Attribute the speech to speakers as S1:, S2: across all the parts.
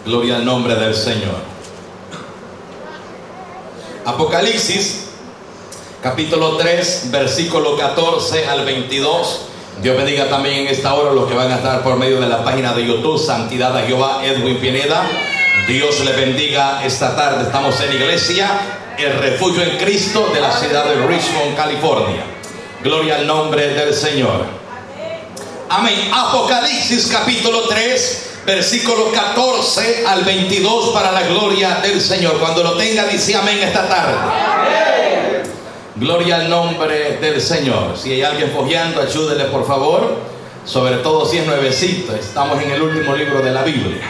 S1: Gloria al nombre del Señor. Apocalipsis, capítulo 3, versículo 14 al 22. Dios bendiga también en esta hora los que van a estar por medio de la página de YouTube, Santidad a Jehová, Edwin Pineda. Dios le bendiga esta tarde. Estamos en Iglesia El Refugio en Cristo de la ciudad de Richmond, California. Gloria al nombre del Señor. Amén. Apocalipsis capítulo 3, versículo 14 al 22 para la gloria del Señor. Cuando lo tenga, dice amén esta tarde. Amén. Gloria al nombre del Señor. Si hay alguien fojeando, ayúdele por favor. Sobre todo si es nuevecito. Estamos en el último libro de la Biblia.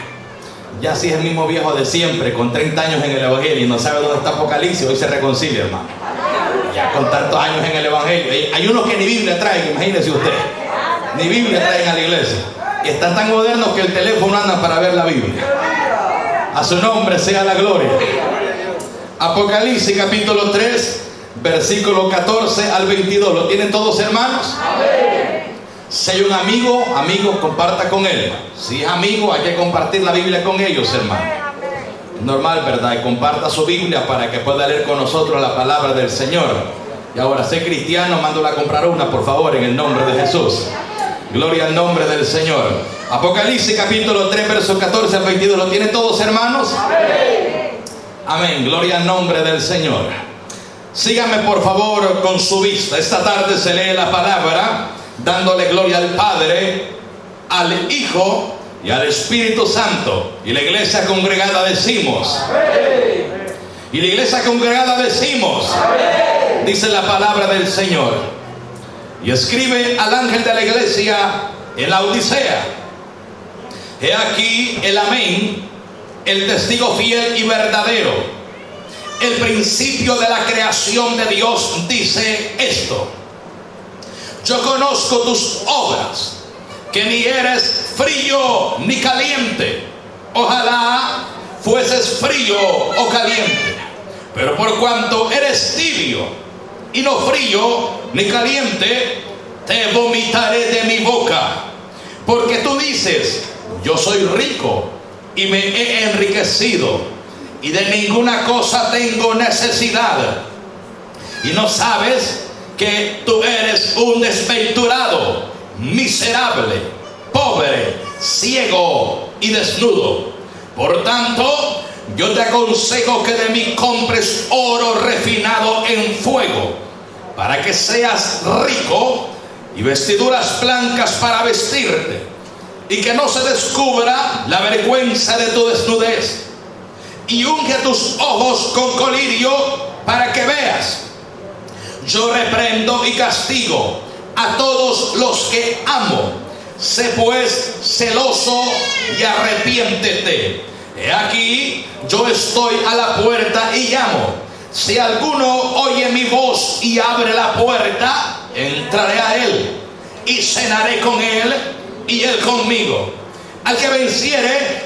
S1: Ya si es el mismo viejo de siempre, con 30 años en el Evangelio y no sabe dónde está Apocalipsis, hoy se reconcilia, hermano. Ya con tantos años en el Evangelio. Hay unos que ni Biblia traen, imagínese usted. Ni Biblia traen a la iglesia. Y están tan modernos que el teléfono anda para ver la Biblia. A su nombre sea la gloria. Apocalipsis capítulo 3, versículo 14 al 22. ¿Lo tienen todos, hermanos? Si hay un amigo, comparta con él. Si es amigo, hay que compartir la Biblia con ellos, hermano. Es normal, ¿verdad? Y comparta su Biblia para que pueda leer con nosotros la palabra del Señor. Y ahora, sé cristiano, mándole a comprar una, por favor, en el nombre de Jesús. Gloria al nombre del Señor. Apocalipsis capítulo 3, versos 14 al 22. ¿Lo tienen todos, hermanos? Amén. Amén. Gloria al nombre del Señor. Síganme por favor con su vista. Esta tarde se lee la palabra dándole gloria al Padre, al Hijo y al Espíritu Santo. Y la iglesia congregada decimos amén. Y la iglesia congregada decimos amén. Dice la palabra del Señor. Y escribe al ángel de la iglesia en la Odisea: he aquí el amén, el testigo fiel y verdadero, el principio de la creación de Dios, dice esto: yo conozco tus obras, que ni eres frío ni caliente. Ojalá fueses frío o caliente. Pero por cuanto eres tibio y no frío ni caliente, te vomitaré de mi boca. Porque tú dices: yo soy rico y me he enriquecido, y de ninguna cosa tengo necesidad. Y no sabes que tú eres un desventurado, miserable, pobre, ciego y desnudo. Por tanto, yo te aconsejo que de mí compres oro refinado en fuego, para que seas rico, y vestiduras blancas para vestirte, y que no se descubra la vergüenza de tu desnudez. Y unge tus ojos con colirio para que veas. Yo reprendo y castigo a todos los que amo. Sé pues celoso y arrepiéntete. He aquí, yo estoy a la puerta y llamo. Si alguno oye mi voz y abre la puerta, entraré a él y cenaré con él y él conmigo. Al que venciere,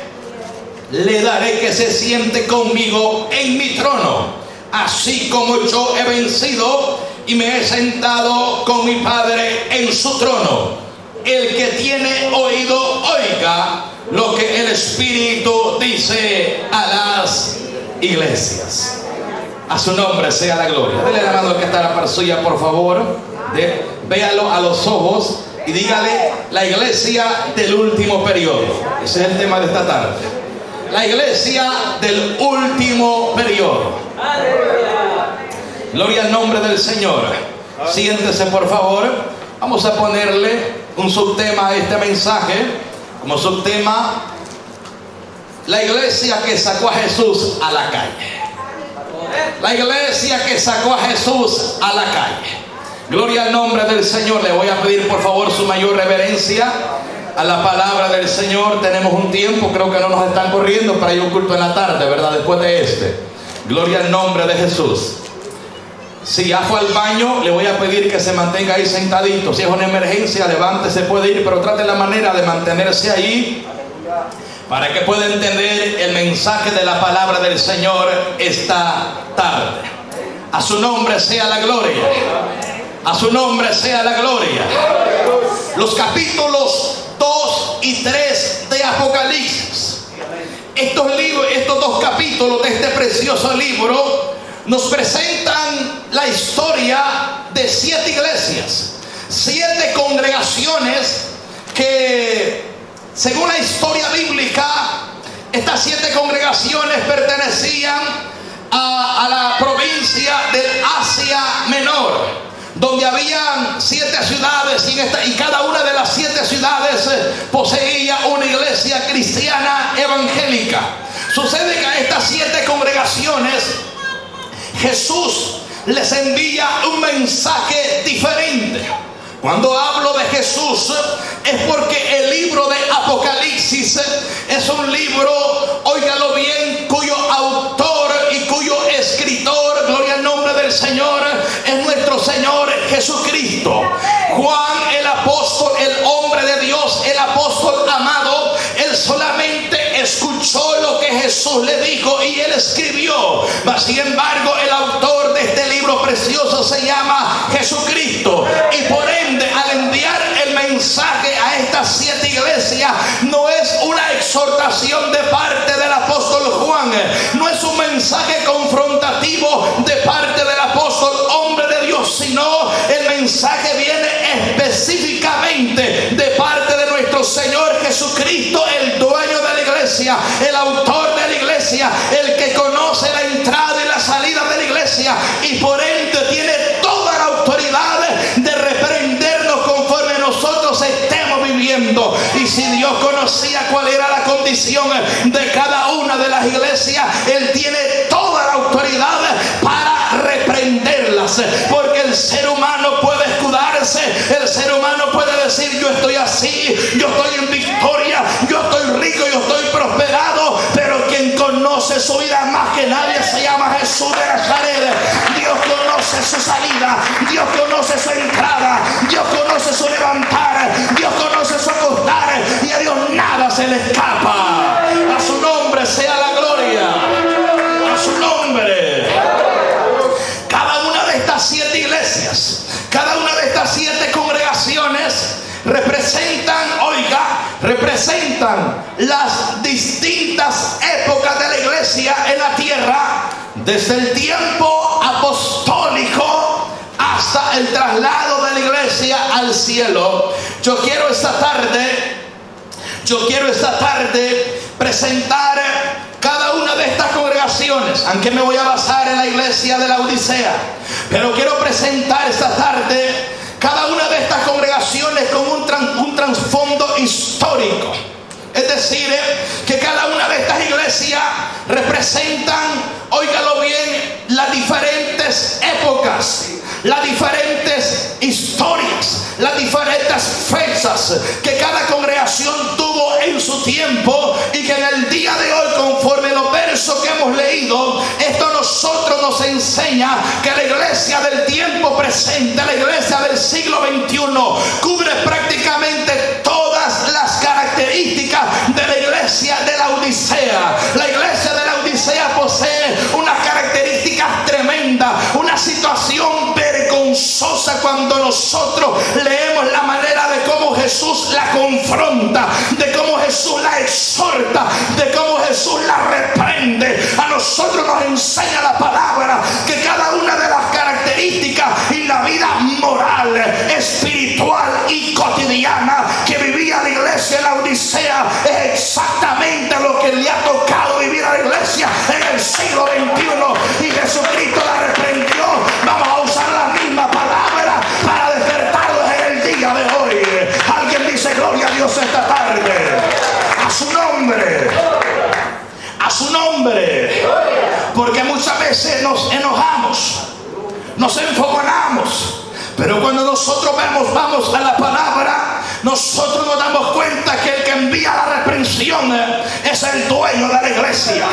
S1: le daré que se siente conmigo en mi trono, así como yo he vencido y me he sentado con mi Padre en su trono. El que tiene oído, oiga lo que el Espíritu dice a las iglesias. A su nombre sea la gloria. Dele la mano al que está a la par suya, por favor. Véalo a los ojos y dígale: la iglesia del último periodo. Ese es el tema de esta tarde. La iglesia del último periodo. Gloria al nombre del Señor. Siéntese por favor. Vamos a ponerle un subtema a este mensaje. Como subtema: la iglesia que sacó a Jesús a la calle. La iglesia que sacó a Jesús a la calle. Gloria al nombre del Señor. Le voy a pedir por favor su mayor reverencia a la palabra del Señor. Tenemos un tiempo, creo que no nos están corriendo para ir a un culto en la tarde, ¿verdad? Después de este. Gloria al nombre de Jesús. Si ya fue al baño, le voy a pedir que se mantenga ahí sentadito. Si es una emergencia, levántese, puede ir, pero trate la manera de mantenerse ahí para que pueda entender el mensaje de la palabra del Señor esta tarde. A su nombre sea la gloria. A su nombre sea la gloria. Los capítulos 2 y 3 de Apocalipsis estos dos capítulos de este precioso libro nos presentan la historia de 7 iglesias, 7 congregaciones que, según la historia bíblica, estas 7 congregaciones pertenecían a la provincia del Asia Menor, donde habían 7 ciudades y cada una de las 7 ciudades poseía una iglesia cristiana evangélica. Sucede que a estas 7 congregaciones Jesús les envía un mensaje diferente. Cuando hablo de Jesús es porque el libro de Apocalipsis es un libro, óigalo bien, cuyo autor y cuyo escritor, gloria al nombre del Señor, es nuestro Señor Jesucristo. Juan el apóstol, el hombre de Dios, el apóstol amado, él solamente escuchó lo que Jesús le dijo y él escribió. Mas sin embargo, el autor de este libro precioso se llama Jesucristo, y por ende, al enviar el mensaje a estas 7 iglesias, no es una exhortación de parte del apóstol Juan, no es un mensaje confrontativo de parte del apóstol hombre de Dios, sino el mensaje viene específicamente de parte de nuestro Señor Jesucristo, el dueño de la iglesia, el autor de la iglesia, el que conoce la entrada y la salida de la iglesia, y por ende tiene toda la autoridad de reprendernos conforme nosotros estemos viviendo. Y si Dios conocía cuál era la condición de cada una de las iglesias, Él tiene toda la autoridad para reprenderlas, porque el ser humano puede escudarse, el ser humano puede decir: yo estoy así, yo estoy en victoria, yo estoy rico, yo estoy prosperado, pero quien conoce su vida más que nadie se llama Jesús de Nazaret. Dios conoce su salida, Dios conoce su entrada, Dios conoce su levantar, Dios conoce su acostar, y a Dios nada se le escapa. A su nombre sea la gloria, a su nombre. Cada una de estas 7 iglesias, cada una de estas 7 congregaciones representan las distintas épocas de la iglesia en la tierra, desde el tiempo apostólico hasta el traslado de la iglesia al cielo. Yo quiero esta tarde presentar cada una de estas congregaciones, aunque me voy a basar en la iglesia de la Odisea, pero quiero presentar esta tarde cada una de estas congregaciones con un trasfondo histórico. Es decir, que cada una de estas iglesias representan, óigalo bien, las diferentes épocas, las diferentes historias, las diferentes fechas que cada congregación tuvo en su tiempo, y que en el día de hoy, conforme los versos que hemos leído, esto a nosotros nos enseña que la iglesia del tiempo presente, la iglesia del siglo XXI, cubre prácticamente todas las características de la iglesia de la Odisea. La iglesia de la Odisea posee unas características tremendas, una situación vergonzosa cuando nosotros leemos la manera de cómo Jesús la confronta, de cómo Jesús la exhorta, de cómo Jesús la reprende. A nosotros nos enseña la palabra que cada una de las características y la vida moral, espiritual y cotidiana que vivía la iglesia en la Odisea es exactamente lo que le ha tocado vivir a la iglesia en el siglo XXI, y Jesucristo la reprendió. Vamos a usar la misma palabra para despertarlos en el día de hoy. Alguien dice gloria a Dios esta tarde. A su nombre, a su nombre. Porque muchas veces nos enojamos, nos enfogonamos, pero cuando nosotros vamos a la palabra, nosotros nos damos cuenta que el que envía la reprensión es el dueño de la iglesia,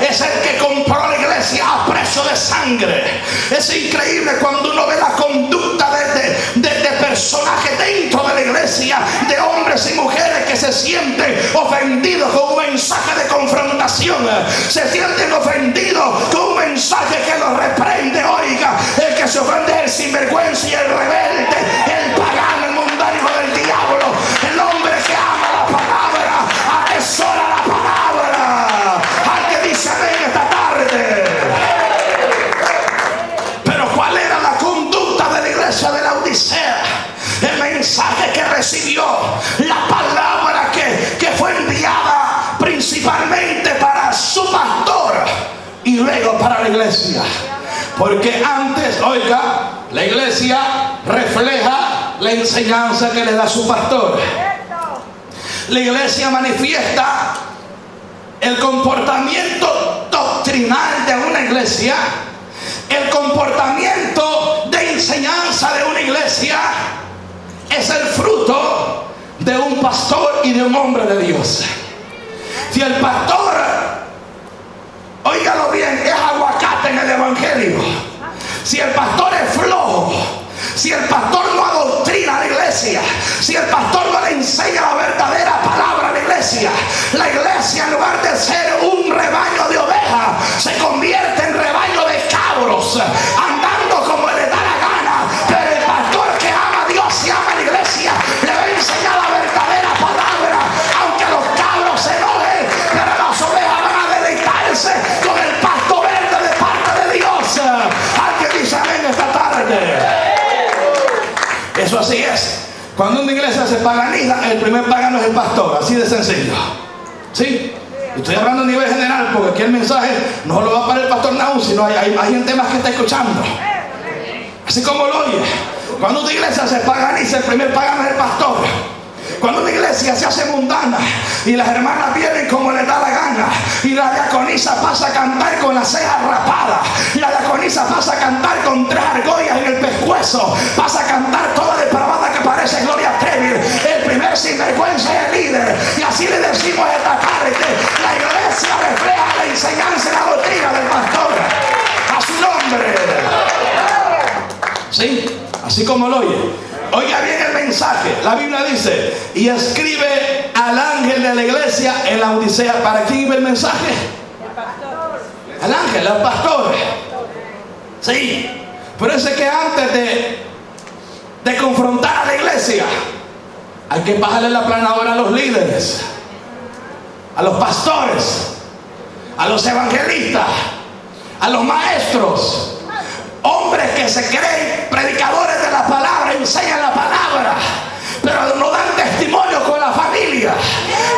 S1: es el que compró la iglesia a precio de sangre. Es increíble cuando uno ve la conducta de personajes dentro de la iglesia, de hombres y mujeres que se sienten ofendidos con un mensaje de confrontación, se sienten ofendidos con un mensaje que los reprende. Oiga, el que se ofende es el sinvergüenza y el rebelde, el pagano, el mundano, hijo del diablo. El hombre que ama la palabra, atesora la palabra. principalmente para su pastor y luego para la iglesia. Porque antes, oiga, la iglesia refleja la enseñanza que le da su pastor. La iglesia manifiesta el comportamiento doctrinal de una iglesia, el comportamiento de enseñanza de una iglesia es el fruto de un pastor y de un hombre de Dios. Si el pastor, óigalo bien, es aguacate en el evangelio, si el pastor es flojo, si el pastor no adoctrina a la iglesia, si el pastor no le enseña la verdadera palabra a la iglesia en lugar de ser un rebaño de ovejas, se convierte en rebaño de cabros, andando como le da la gana. Pero el pastor que ama a Dios y ama a la iglesia le va a enseñar la verdadera palabra, aunque los cabros se enojen, pero las ovejas van a deleitarse con el pasto verde de parte de Dios. Alguien dice amén esta tarde. Eso así es. Cuando una iglesia se paganiza, el primer pagano es el pastor, así de sencillo. ¿Sí? Estoy hablando a nivel general, porque aquí el mensaje no lo va para el pastor Naúm, sino hay gente más que está escuchando. Así como lo oye. Cuando una iglesia se paganiza, el primer pagano es el pastor. Cuando una iglesia se hace mundana y las hermanas vienen como les da la gana, y la diaconisa pasa a cantar con las cejas rapadas, y la diaconisa pasa a cantar con 3 argollas en el pescuezo, pasa a cantar toda depravada que parece Gloria Trevi, el primer sinvergüenza es el líder. Y así le decimos esta tarde: la iglesia refleja la enseñanza y la doctrina del pastor. A su nombre. ¿Sí? Así como lo oye. Oiga bien el mensaje. La Biblia dice: y escribe al ángel de la iglesia en la Odisea. ¿Para quién iba el mensaje? Al ángel, al pastor. Sí. Pero es que antes de confrontar a la iglesia, hay que bajarle la planadora a los líderes, a los pastores, a los evangelistas, a los maestros. Hombres que se creen predicadores de la palabra, enseñan la palabra, pero no dan testimonio con la familia.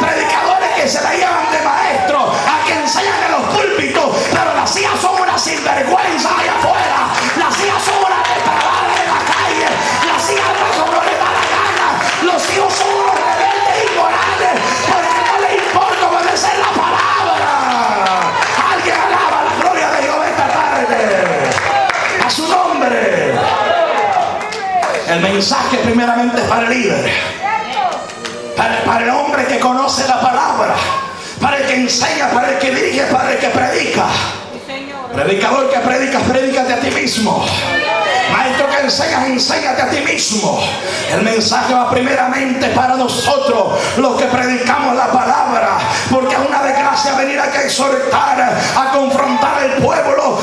S1: Predicadores que se la llevan de maestro, a que enseñan en los púlpitos, pero las hijas son unas sinvergüenzas allá afuera. Las hijas son unas depravadas en la calle. Las hijas no como les da la gana. Los hijos son unos rebeldes inmorales, porque no les importa obedecer la palabra. Alguien alaba la gloria de Dios esta tarde. A su nombre. El mensaje primeramente es para el líder, para el hombre que conoce la palabra, para el que enseña, para el que dirige, para el que predica. Predicador que predicas, predícate a ti mismo. Maestro que enseñas, enséñate a ti mismo. El mensaje va primeramente para nosotros, los que predicamos la palabra, porque es una desgracia venir aquí a exhortar, a confrontar al pueblo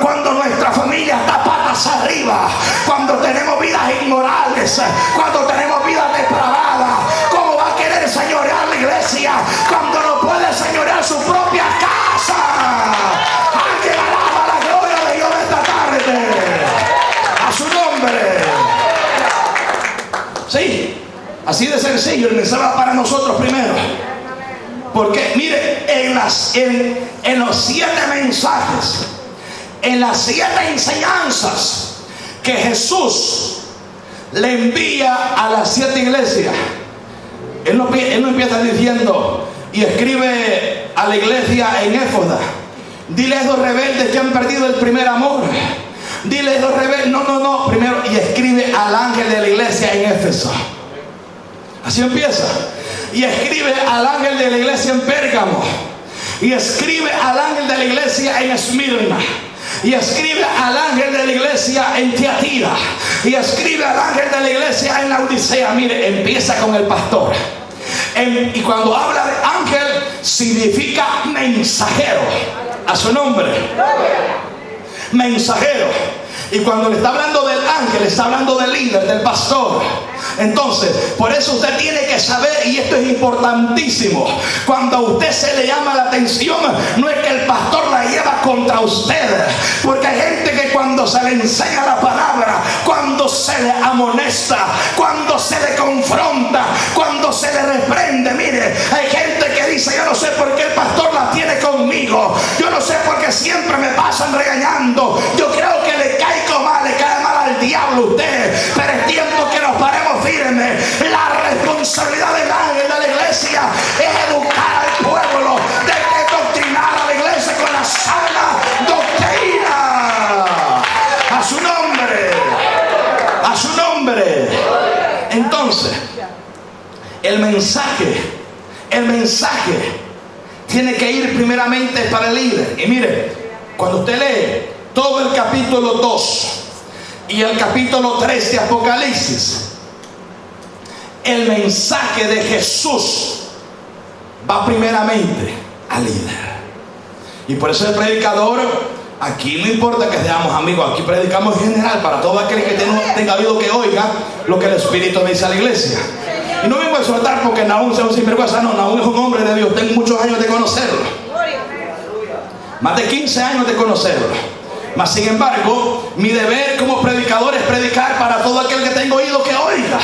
S1: cuando nuestra familia está patas arriba, cuando tenemos vidas inmorales, cuando tenemos vidas depravadas. ¿Cómo va a querer señorear la iglesia cuando no puede señorear su propia casa? Alguien alaba la gloria de Dios esta tarde. A su nombre. Sí, así de sencillo. El mensaje va para nosotros primero, porque mire, en los 7 mensajes, en las 7 enseñanzas que Jesús le envía a las 7 iglesias, Él no empieza diciendo: y escribe a la iglesia en Éfeso, dile a esos rebeldes que han perdido el primer amor. Dile a esos rebeldes. No. Primero, y escribe al ángel de la iglesia en Éfeso. Así empieza. Y escribe al ángel de la iglesia en Pérgamo. Y escribe al ángel de la iglesia en Esmirna. Y escribe al ángel de la iglesia en Tiatira. Y escribe al ángel de la iglesia en la Odisea. Mire, empieza con el pastor. Y cuando habla de ángel, significa mensajero. A su nombre. Mensajero. Y cuando le está hablando del ángel, está hablando del líder, del pastor. Entonces, por eso usted tiene que saber, y esto es importantísimo, cuando a usted se le llama la atención, no es que el pastor la lleva contra usted, porque hay gente que cuando se le enseña la palabra, cuando se le amonesta, cuando se le confronta, cuando se le reprende, mire, hay gente que dice: yo no sé por qué el pastor la tiene conmigo, yo no sé por qué siempre me pasan regañando, yo creo que le caigo mal, le cae mal al diablo usted. Pero es tiempo que nos paremos firmes. La responsabilidad del ángel de la iglesia es educar al pueblo, de doctrinar a la iglesia con la sana doctrina. A su nombre, a su nombre. Entonces, el mensaje tiene que ir primeramente para el líder. Y mire, cuando usted lee todo el capítulo 2 y el capítulo 3 de Apocalipsis, el mensaje de Jesús va primeramente al líder. Y por eso el predicador, aquí no importa que seamos amigos, aquí predicamos en general para todo aquel que tenga oído que oiga lo que el Espíritu me dice a la iglesia. Y no vengo a exhortar porque Nahum sea un sinvergüenza, no, Nahum es un hombre de Dios, tengo muchos años de conocerlo, más de 15 años de conocerlo. Mas sin embargo, mi deber como predicador es predicar para todo aquel que tenga oído que oiga.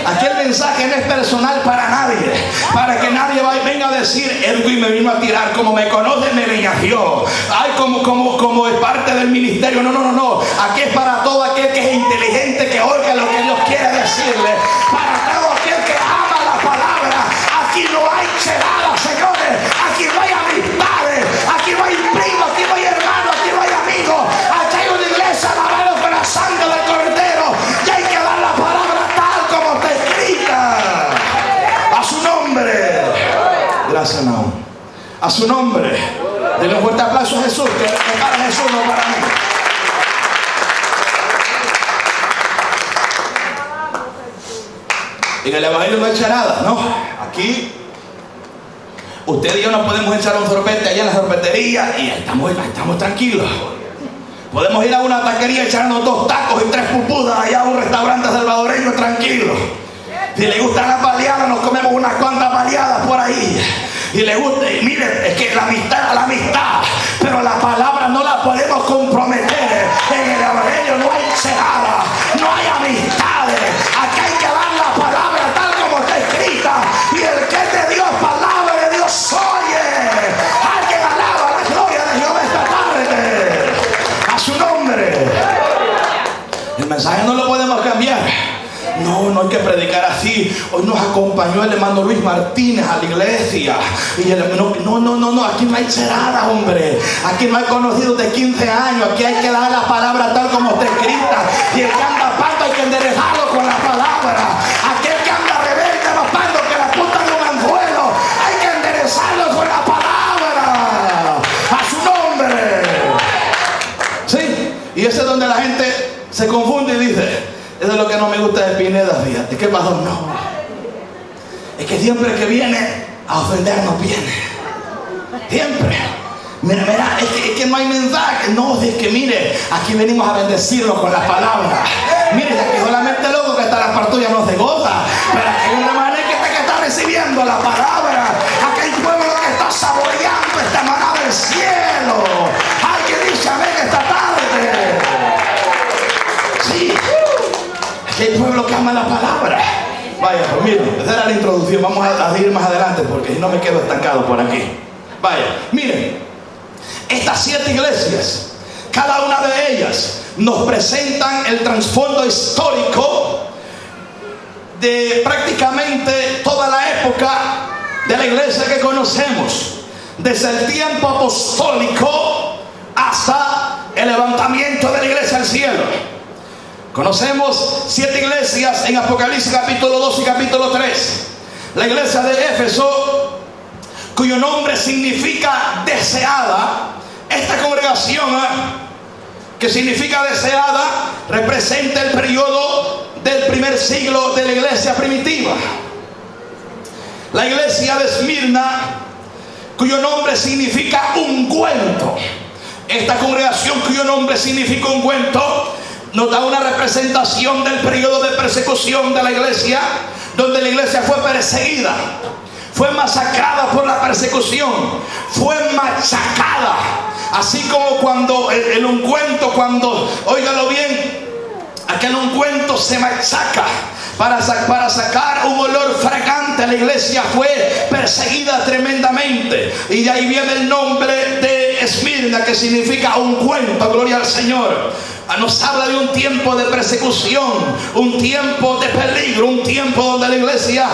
S1: Aquí el mensaje no es personal para nadie, para que nadie venga a decir: Edwin me vino a tirar, como me conoce me leñació, ay, como es parte del ministerio. No, aquí es para todo aquel que es inteligente, que oiga lo que Dios quiere decirle, para todo aquel que ama la palabra. Aquí no hay cheladas, señores, aquí no hay amistades, aquí no hay primos, aquí no hay hermanos, aquí no hay amigos. Aquí hay una iglesia lavada con la sangre del Cordero, y hay que dar la palabra tal como está escrita. A su nombre. Gracias, Nahum. A su nombre. Denle un fuerte aplauso a Jesús, que para Jesús, no para mí. Y en el evangelio no hay charadas, ¿no? Aquí usted y yo nos podemos echar un sorbete allá en la sorbetería y estamos tranquilos. Podemos ir a una taquería, echarnos 2 tacos y 3 pupusas allá a un restaurante salvadoreño tranquilo. Si le gustan las baleadas, nos comemos unas cuantas baleadas por ahí. Y le gusta, y mire, es que la amistad, pero la palabra no la podemos comprometer. En el evangelio no hay cerrada, no hay amistades. Aquí hay que dar la palabra tal como está escrita. Y el que es de Dios, palabra de Dios oye. Alguien alaba la gloria de Jehová esta tarde. A su nombre. El mensaje no lo podemos cambiar. No hay que predicar así. Hoy nos acompañó el hermano Luis Martínez a la iglesia. Y no, aquí no hay cerrada, hombre. Aquí no hay conocidos de 15 años. Aquí hay que dar la palabra tal como está escrita. Y el que anda pando hay que enderezarlo con la palabra. Aquel que anda rebelde más pando que la punta de un anzuelo, hay que enderezarlo con la palabra. A su nombre. Sí, y ese es donde la gente se confunde y dice: eso es lo que no me gusta de Pineda, fíjate. ¿Qué pasó? No. Es que siempre que viene a ofendernos viene. Siempre. Mira, es que no hay mensaje. No, es que mire, aquí venimos a bendecirlo con la palabra. Mire, aquí solamente loco que está la partulla no se goza. Pero aquí hay una manera que está recibiendo la palabra. Aquí hay pueblo que está saboreando esta maná del cielo. Alguien dice amén esta tarde. Sí. Aquí hay pueblo que ama la palabra. Vaya, pues miren, esa era la introducción. Vamos a ir más adelante porque si no me quedo estancado por aquí. Vaya, miren, estas 7 iglesias, cada una de ellas nos presentan el trasfondo histórico de prácticamente toda la época de la iglesia que conocemos, desde el tiempo apostólico hasta el levantamiento de la iglesia al cielo. Conocemos 7 iglesias en Apocalipsis capítulo 2 y capítulo 3. La iglesia de Éfeso, cuyo nombre significa deseada. Esta congregación, que significa deseada, representa el periodo del primer siglo de la iglesia primitiva. La iglesia de Esmirna, cuyo nombre significa ungüento. Esta congregación, cuyo nombre significa ungüento, nos da una representación del periodo de persecución de la iglesia, donde la iglesia fue perseguida, fue masacrada por la persecución, fue machacada. Así como cuando el ungüento, óigalo bien, aquel ungüento se machaca, para sacar un olor fragante. La iglesia fue perseguida tremendamente, y de ahí viene el nombre de Esmirna, que significa ungüento. Gloria al Señor. Nos habla de un tiempo de persecución, un tiempo de peligro, un tiempo donde la iglesia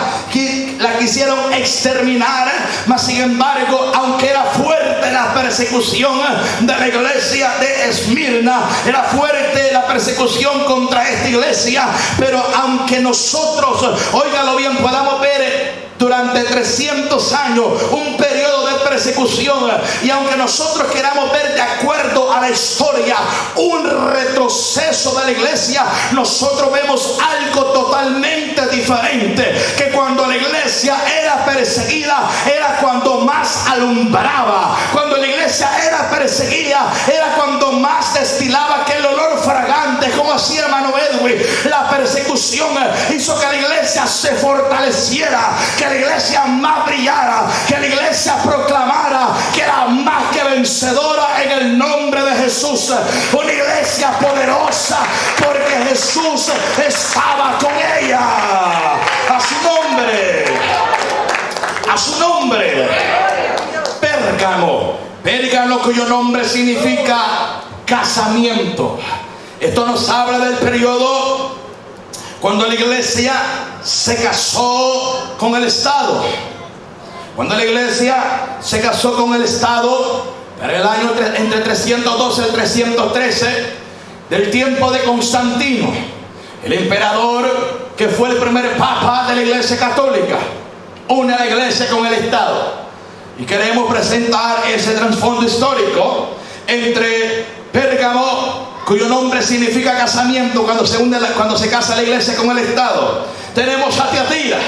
S1: la quisieron exterminar, mas sin embargo, aunque era fuerte la persecución de la iglesia de Esmirna, era fuerte la persecución contra esta iglesia, pero aunque nosotros, óigalo bien, podamos ver durante 300 años un periodo de persecución, y aunque nosotros queramos ver de acuerdo a la historia un retroceso de la iglesia, nosotros vemos algo totalmente diferente, que cuando la iglesia era perseguida era cuando más alumbraba. Cuando la iglesia era perseguida era cuando más destilaba aquel olor fragante. Como hacía hermano Edwin, la persecución hizo que la iglesia se fortaleciera, que la iglesia más brillara, que la iglesia proclamara que era más que vencedora en el nombre de Jesús. Una iglesia poderosa porque Jesús estaba con ella. A su nombre, a su nombre. Pérgamo, cuyo nombre significa casamiento. Esto nos habla del periodo cuando la iglesia se casó con el Estado. Cuando la iglesia se casó con el Estado, para el año entre 312 y 313, del tiempo de Constantino, el emperador que fue el primer papa de la iglesia católica, une a la iglesia con el Estado. Y queremos presentar ese trasfondo histórico entre Pérgamo, cuyo nombre significa casamiento, cuando se casa la iglesia con el Estado. Tenemos a Tiatira.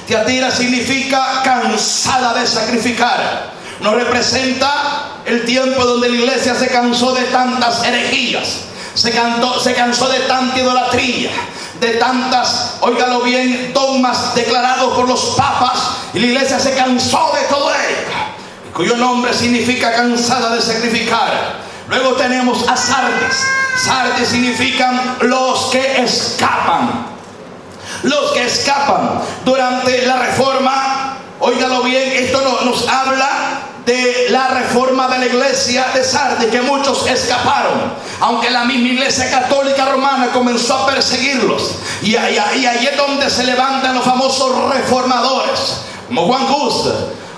S1: Tiatira significa cansada de sacrificar. Nos representa el tiempo donde la iglesia se cansó de tantas herejías, se cansó de tanta idolatría, de tantas, óigalo bien, dogmas declarados por los papas, y la iglesia se cansó de todo ello, cuyo nombre significa cansada de sacrificar. Luego tenemos a Sardis. Sardis significan los que escapan. Los que escapan durante la reforma. Óigalo bien, esto nos habla de la reforma de la iglesia de Sardis, que muchos escaparon, aunque la misma iglesia católica romana comenzó a perseguirlos. Y ahí es donde se levantan los famosos reformadores, como Juan Hus,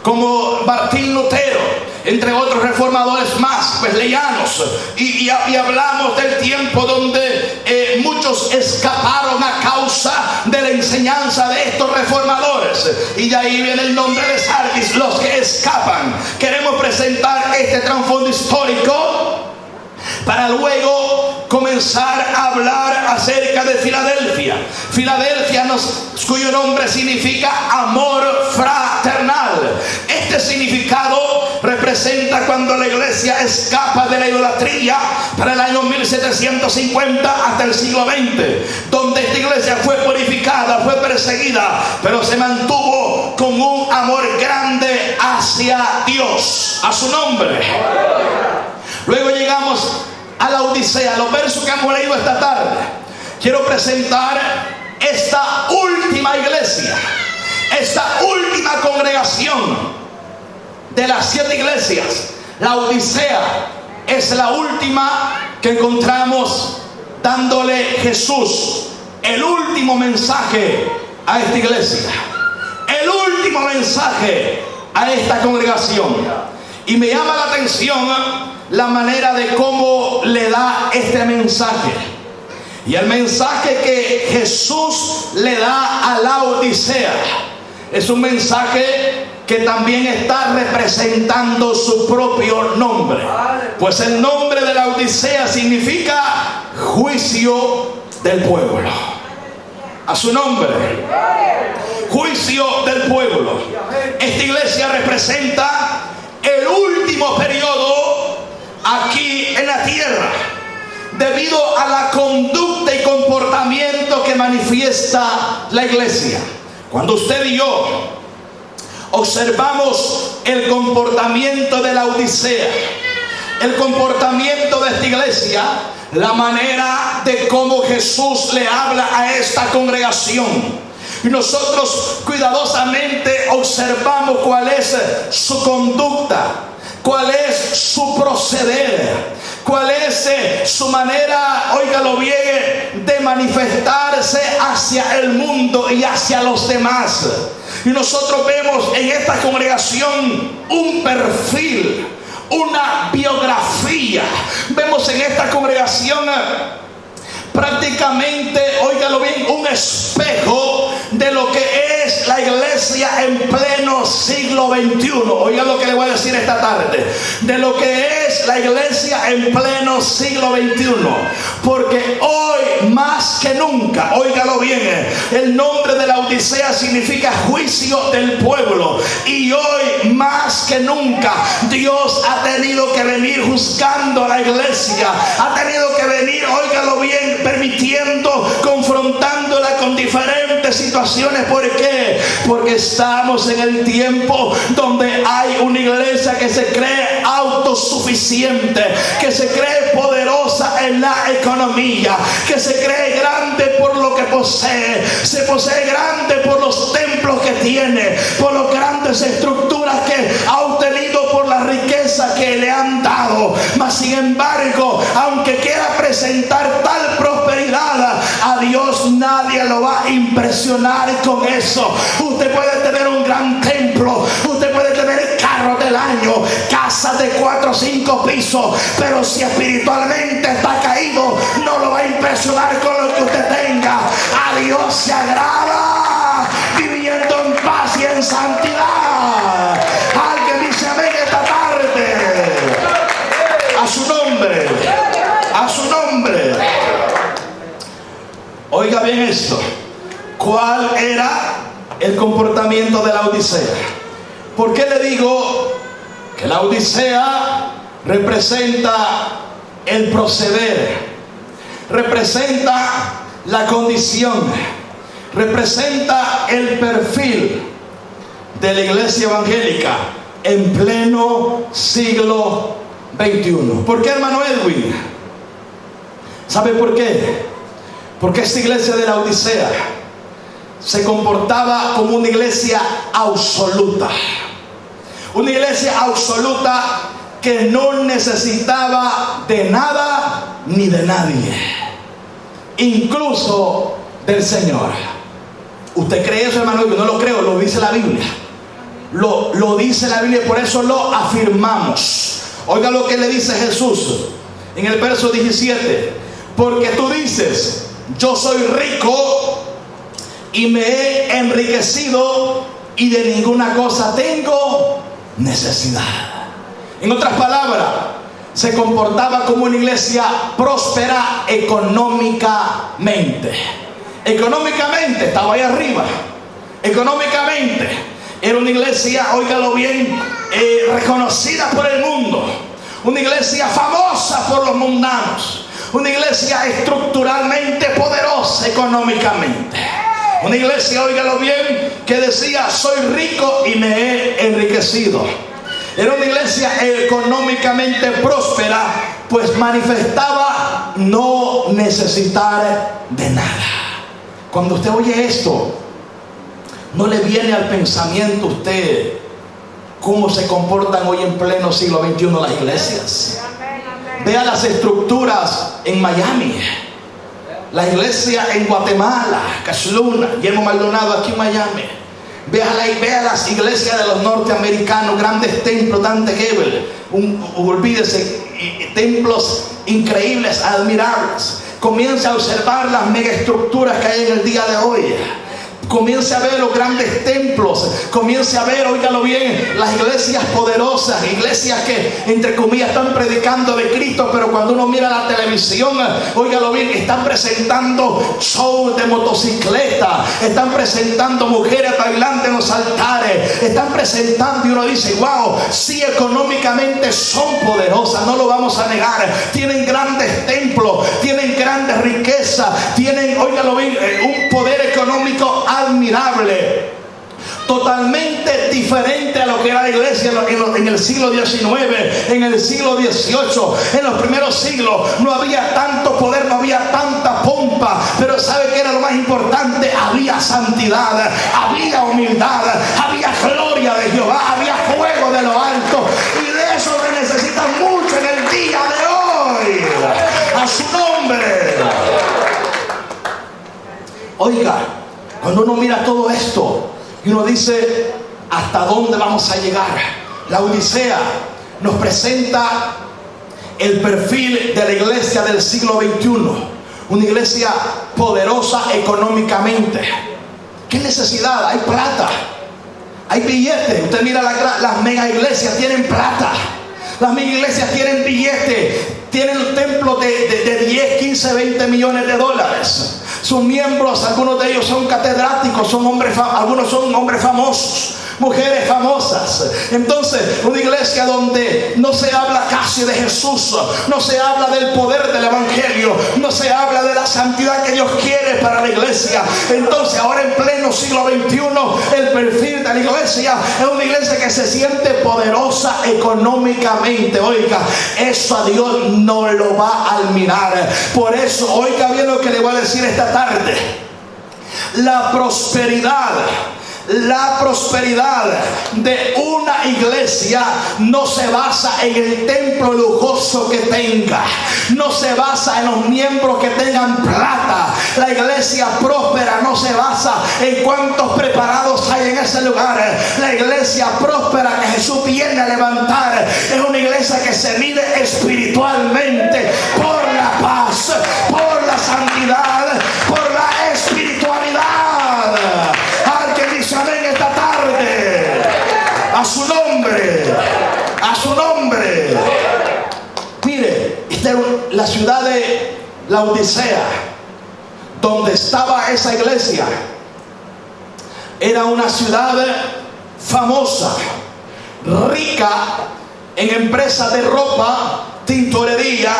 S1: como Martín Lutero, entre otros reformadores más, wesleyanos. Y hablamos del tiempo donde muchos escaparon a causa de la enseñanza de estos reformadores. Y de ahí viene el nombre de Sardis, los que escapan. Queremos presentar este trasfondo histórico para luego comenzar a hablar acerca de Filadelfia. Filadelfia, cuyo nombre significa amor fraternal. Este significado representa cuando la iglesia escapa de la idolatría para el año 1750 hasta el siglo XX, donde esta iglesia fue purificada, fue perseguida, pero se mantuvo con un amor grande hacia Dios, a su nombre. Luego llegamos a la Odisea, los versos que hemos leído esta tarde. Quiero presentar esta última iglesia, esta última congregación de las 7 iglesias. La Odisea es la última que encontramos dándole Jesús el último mensaje a esta iglesia, el último mensaje a esta congregación. Y me llama la atención la manera de cómo le da este mensaje. Y el mensaje que Jesús le da a la Odisea es un mensaje que también está representando su propio nombre, pues el nombre de la Odisea significa juicio del pueblo. A su nombre, juicio del pueblo. Esta iglesia representa el último periodo aquí en la tierra, debido a la conducta y comportamiento que manifiesta la iglesia. Cuando usted y yo observamos el comportamiento de la Odisea, el comportamiento de esta iglesia, la manera de cómo Jesús le habla a esta congregación. Y nosotros cuidadosamente observamos cuál es su conducta, cuál es su proceder, cuál es su manera, óigalo bien, de manifestarse hacia el mundo y hacia los demás. Y nosotros vemos en esta congregación un perfil, una biografía. Vemos en esta congregación prácticamente, óigalo bien, un espejo de lo que es la iglesia en pleno siglo XXI. Oiga lo que le voy a decir esta tarde, de lo que es la iglesia en pleno siglo XXI. Porque hoy más que nunca, óigalo bien, el nombre de la Odisea significa juicio del pueblo. Y hoy más que nunca Dios ha tenido que venir juzgando a la iglesia, ha tenido que venir, óigalo bien, permitiendo, confrontándola con diferentes situaciones. ¿Por qué? Porque estamos en el tiempo donde hay una iglesia que se cree autosuficiente, que se cree poderosa en la economía, que se cree grande por lo que posee, se posee grande por los templos que tiene, por las grandes estructuras que ha obtenido, por la riqueza que le han dado. Mas sin embargo, aunque quiera presentar tal prosperidad, a Dios nadie lo va a impresionar con eso. Usted puede tener un gran templo, usted puede tener carros del año, casas de 4 o 5 pisos, pero si espiritualmente está caído, no lo va a impresionar con lo que usted tenga. A Dios se agrada viviendo en paz y en santidad. Alguien dice amén esta tarde. A su nombre, a su nombre. Oiga bien esto. ¿Cuál era el comportamiento de la Odisea? ¿Por qué le digo que la Odisea representa el proceder, representa la condición, representa el perfil de la iglesia evangélica en pleno siglo XXI? ¿Por qué, hermano Edwin? ¿Sabe por qué? Porque esta iglesia de la Odisea se comportaba como una iglesia absoluta. Una iglesia absoluta que no necesitaba de nada ni de nadie, incluso del Señor. ¿Usted cree eso, hermano? Yo no lo creo, lo dice la Biblia. Lo dice la Biblia y por eso lo afirmamos. Oiga lo que le dice Jesús en el verso 17. Porque tú dices, yo soy rico y me he enriquecido y de ninguna cosa tengo necesidad. En otras palabras, se comportaba como una iglesia próspera económicamente. Económicamente estaba ahí arriba. Económicamente era una iglesia, óigalo bien, reconocida por el mundo. Una iglesia famosa por los mundanos. Una iglesia estructuralmente poderosa económicamente. Una iglesia, óigalo bien, que decía, soy rico y me he enriquecido. Era una iglesia económicamente próspera, pues manifestaba no necesitar de nada. Cuando usted oye esto, ¿no le viene al pensamiento a usted cómo se comportan hoy en pleno siglo XXI las iglesias? Vea las estructuras en Miami, la iglesia en Guatemala, Casluna, Guillermo Maldonado aquí en Miami. Vea las iglesias de los norteamericanos, grandes templos, Dante Gebel, olvídese, templos increíbles, admirables. Comience a observar las megaestructuras que hay en el día de hoy. Comience a ver los grandes templos, comience a ver, óigalo bien, las iglesias poderosas, iglesias que entre comillas están predicando de Cristo, pero cuando uno mira la televisión, óigalo bien, están presentando shows de motocicleta, están presentando mujeres bailando en los altares, están presentando, y uno dice, wow, sí, económicamente son poderosas, no lo vamos a negar, tienen grandes templos, tienen grandes riquezas, tienen, óigalo bien, un poder económico admirable.
S2: totalmente diferente a lo que era la iglesia en el siglo XIX, en el siglo XVIII. En los primeros siglos no había tanto poder, no había tanta pompa, pero ¿sabe qué era lo más importante? Había santidad, había humildad, había gloria de Jehová, había fuego de lo alto, y de eso se necesita mucho en el día de hoy. A su nombre. Oiga, cuando uno mira todo esto y uno dice, ¿hasta dónde vamos a llegar? La Odisea nos presenta el perfil de la iglesia del siglo XXI. Una iglesia poderosa económicamente. ¿Qué necesidad? Hay plata, hay billetes. Usted mira las mega iglesias, tienen plata. Las mega iglesias tienen billetes, tienen templos de 10, 15, 20 millones de dólares. Sus miembros, algunos de ellos son catedráticos, algunos son hombres famosos, mujeres famosas. Entonces, una iglesia donde no se habla casi de Jesús, no se habla del poder del evangelio, no se habla de la santidad que Dios quiere para la iglesia. Entonces, ahora en pleno siglo XXI, el perfil de la iglesia es una iglesia que se siente poderosa económicamente. Oiga, eso a Dios no lo va a admirar. Por eso, oiga bien lo que le voy a decir esta tarde. La prosperidad de una iglesia no se basa en el templo lujoso que tenga, no se basa en los miembros que tengan plata. La iglesia próspera no se basa en cuántos preparados hay en ese lugar. La iglesia próspera que Jesús viene a levantar es una iglesia que se mide espiritualmente por la paz, por la santidad, por la espiritualidad. Amén esta tarde. A su nombre. A su nombre. Mire, esta es la ciudad de la Odisea, donde estaba esa iglesia. Era una ciudad famosa, rica en empresas de ropa, tintorería,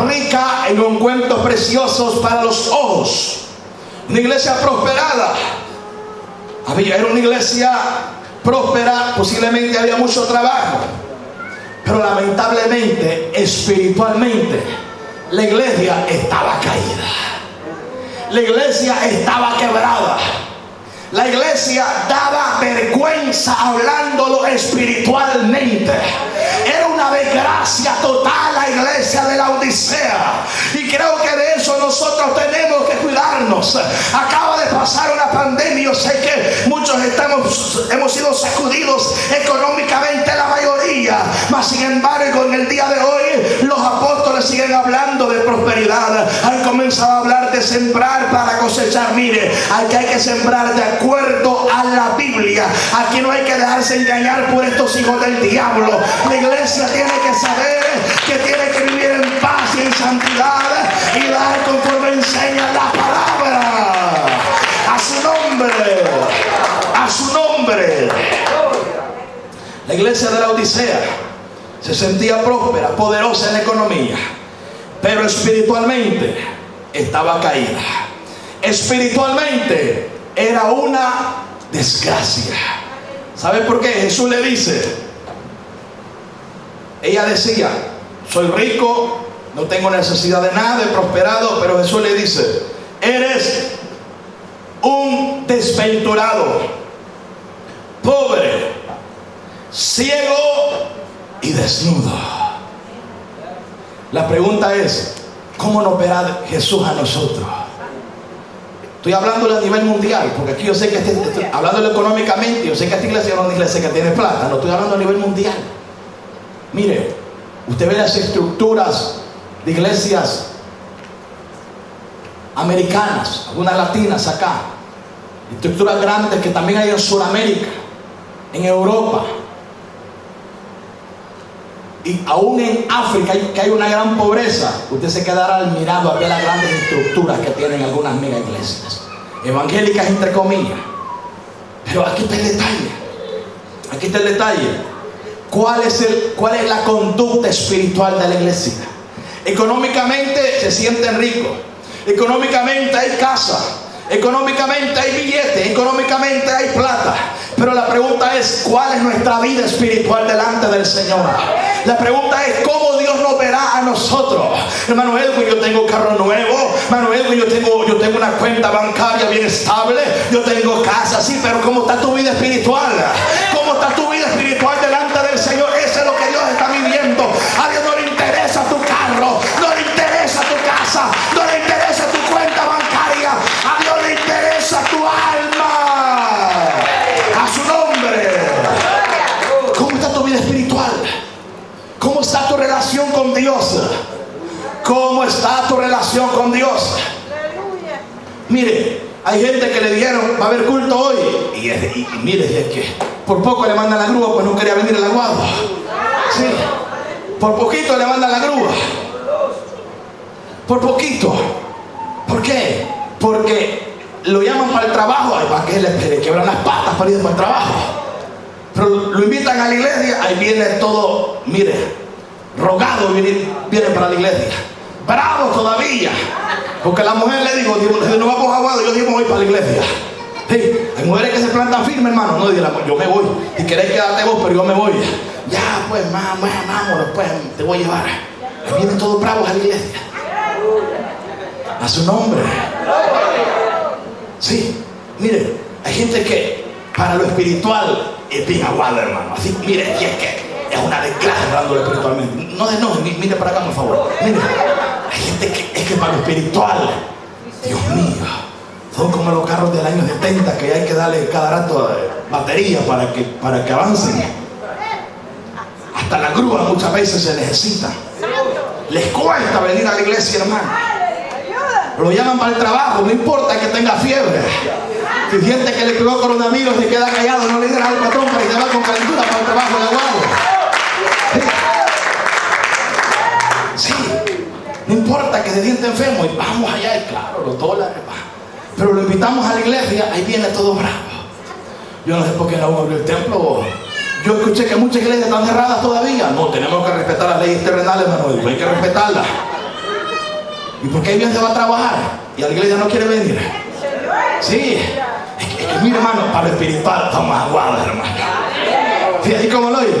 S2: rica en ungüentos preciosos para los ojos. Una iglesia prosperada. Era una iglesia próspera, posiblemente había mucho trabajo, pero lamentablemente, espiritualmente, la iglesia estaba caída. La iglesia estaba quebrada. La iglesia daba vergüenza hablándolo espiritualmente. Era una desgracia total la iglesia de la Odisea. Y creo que de eso nosotros tenemos que cuidarnos. Acaba de pasar una pandemia. Yo sé que muchos hemos sido sacudidos económicamente, la mayoría. Mas sin embargo, en el día de hoy, los apóstoles siguen hablando de prosperidad. Han comenzado a hablar de sembrar para cosechar. Mire, hay que sembrar de acuerdo a la Biblia. Aquí no hay que dejarse engañar por estos hijos del diablo. La iglesia tiene que saber que tiene que vivir en paz y en santidad y dar conforme enseña la palabra. A su nombre. A su nombre. La iglesia de la Odisea se sentía próspera, poderosa en la economía, pero espiritualmente estaba caída. Espiritualmente era una desgracia. ¿Sabe por qué? Jesús le dice, ella decía, soy rico, no tengo necesidad de nada, he prosperado, pero Jesús le dice, eres un desventurado, pobre, ciego y desnudo. La pregunta es, ¿cómo nos verá Jesús a nosotros? Estoy hablándole a nivel mundial, porque aquí yo sé que estoy hablándole económicamente. Yo sé que esta iglesia no es una iglesia que tiene plata, no estoy hablando a nivel mundial. Mire, usted ve las estructuras de iglesias americanas, algunas latinas acá, estructuras grandes que también hay en Sudamérica, en Europa, y aún en África, que hay una gran pobreza. Usted se quedará admirado a ver las grandes estructuras que tienen algunas mega iglesias evangélicas, entre comillas. Pero aquí está el detalle. Aquí está el detalle. ¿Cuál es la conducta espiritual de la iglesia? Económicamente se sienten ricos, económicamente hay casa, Económicamente hay billetes, económicamente hay plata. Pero la pregunta es, ¿cuál es nuestra vida espiritual delante del Señor? La pregunta es, ¿cómo Dios nos verá a nosotros? Hermano Edwin, yo tengo carro nuevo. Hermano Edwin, yo tengo una cuenta bancaria bien estable. Yo tengo casa, sí, pero ¿cómo está tu vida espiritual? ¿Cómo está tu vida espiritual delante del Señor? Eso es lo que Dios está viviendo. A Dios no le interesa tu carro, no le interesa tu casa, no le interesa tu cuenta bancaria. A Dios le interesa tu alma. A su nombre. ¿Cómo está tu vida espiritual? ¿Cómo está tu relación con Dios? ¿Cómo está tu relación con Dios? Mire, hay gente que le dijeron, va a haber culto hoy. Y mire, es que por poco le mandan la grúa, pues no quería venir el aguado. Sí, por poquito le mandan la grúa. Por poquito. ¿Por qué? Porque lo llaman para el trabajo. Ay, para que le quebran las patas para ir para el trabajo. Pero lo invitan a la iglesia. Ahí viene todo, mire, rogado, viene para la iglesia. Bravo todavía. Porque la mujer le dijo, no vamos a aguado, yo digo, voy para la iglesia. Sí, hay mujeres que se plantan firmes, hermano. No, yo me voy. Si queréis quedarte vos, pero yo me voy. Ya, pues, vámonos, pues, te voy a llevar. Ahí vienen todos bravos a la iglesia. A su nombre. Sí, mire, hay gente que para lo espiritual es bien aguada, hermano. Así, mire, y es que es una desgracia hablándolo espiritualmente. No, mire para acá, por favor. Mire, hay gente que es que para lo espiritual, Dios mío, son como los carros del año 70 que hay que darle cada rato batería para que avancen. Hasta la grúa muchas veces se necesita. Les cuesta venir a la iglesia, hermano. Lo llaman para el trabajo, no importa que tenga fiebre. Si siente que le pegó coronavirus, se queda callado, no le diga al patrón para que se va con calentura para el trabajo de aguado. Sí, no importa que se siente enfermo y vamos allá, y claro, los dólares, pero lo invitamos a la iglesia, ahí viene todo bravo. Yo no sé por qué no abrió el templo. Yo escuché que muchas iglesias están cerradas todavía. No, tenemos que respetar las leyes terrenales, hermano, hay que respetarlas. ¿Y por qué ahí bien se va a trabajar? Y a la iglesia no quiere venir. Sí, es que mire, hermano, para lo espiritual estamos aguados, hermano. Sí, así como lo oye.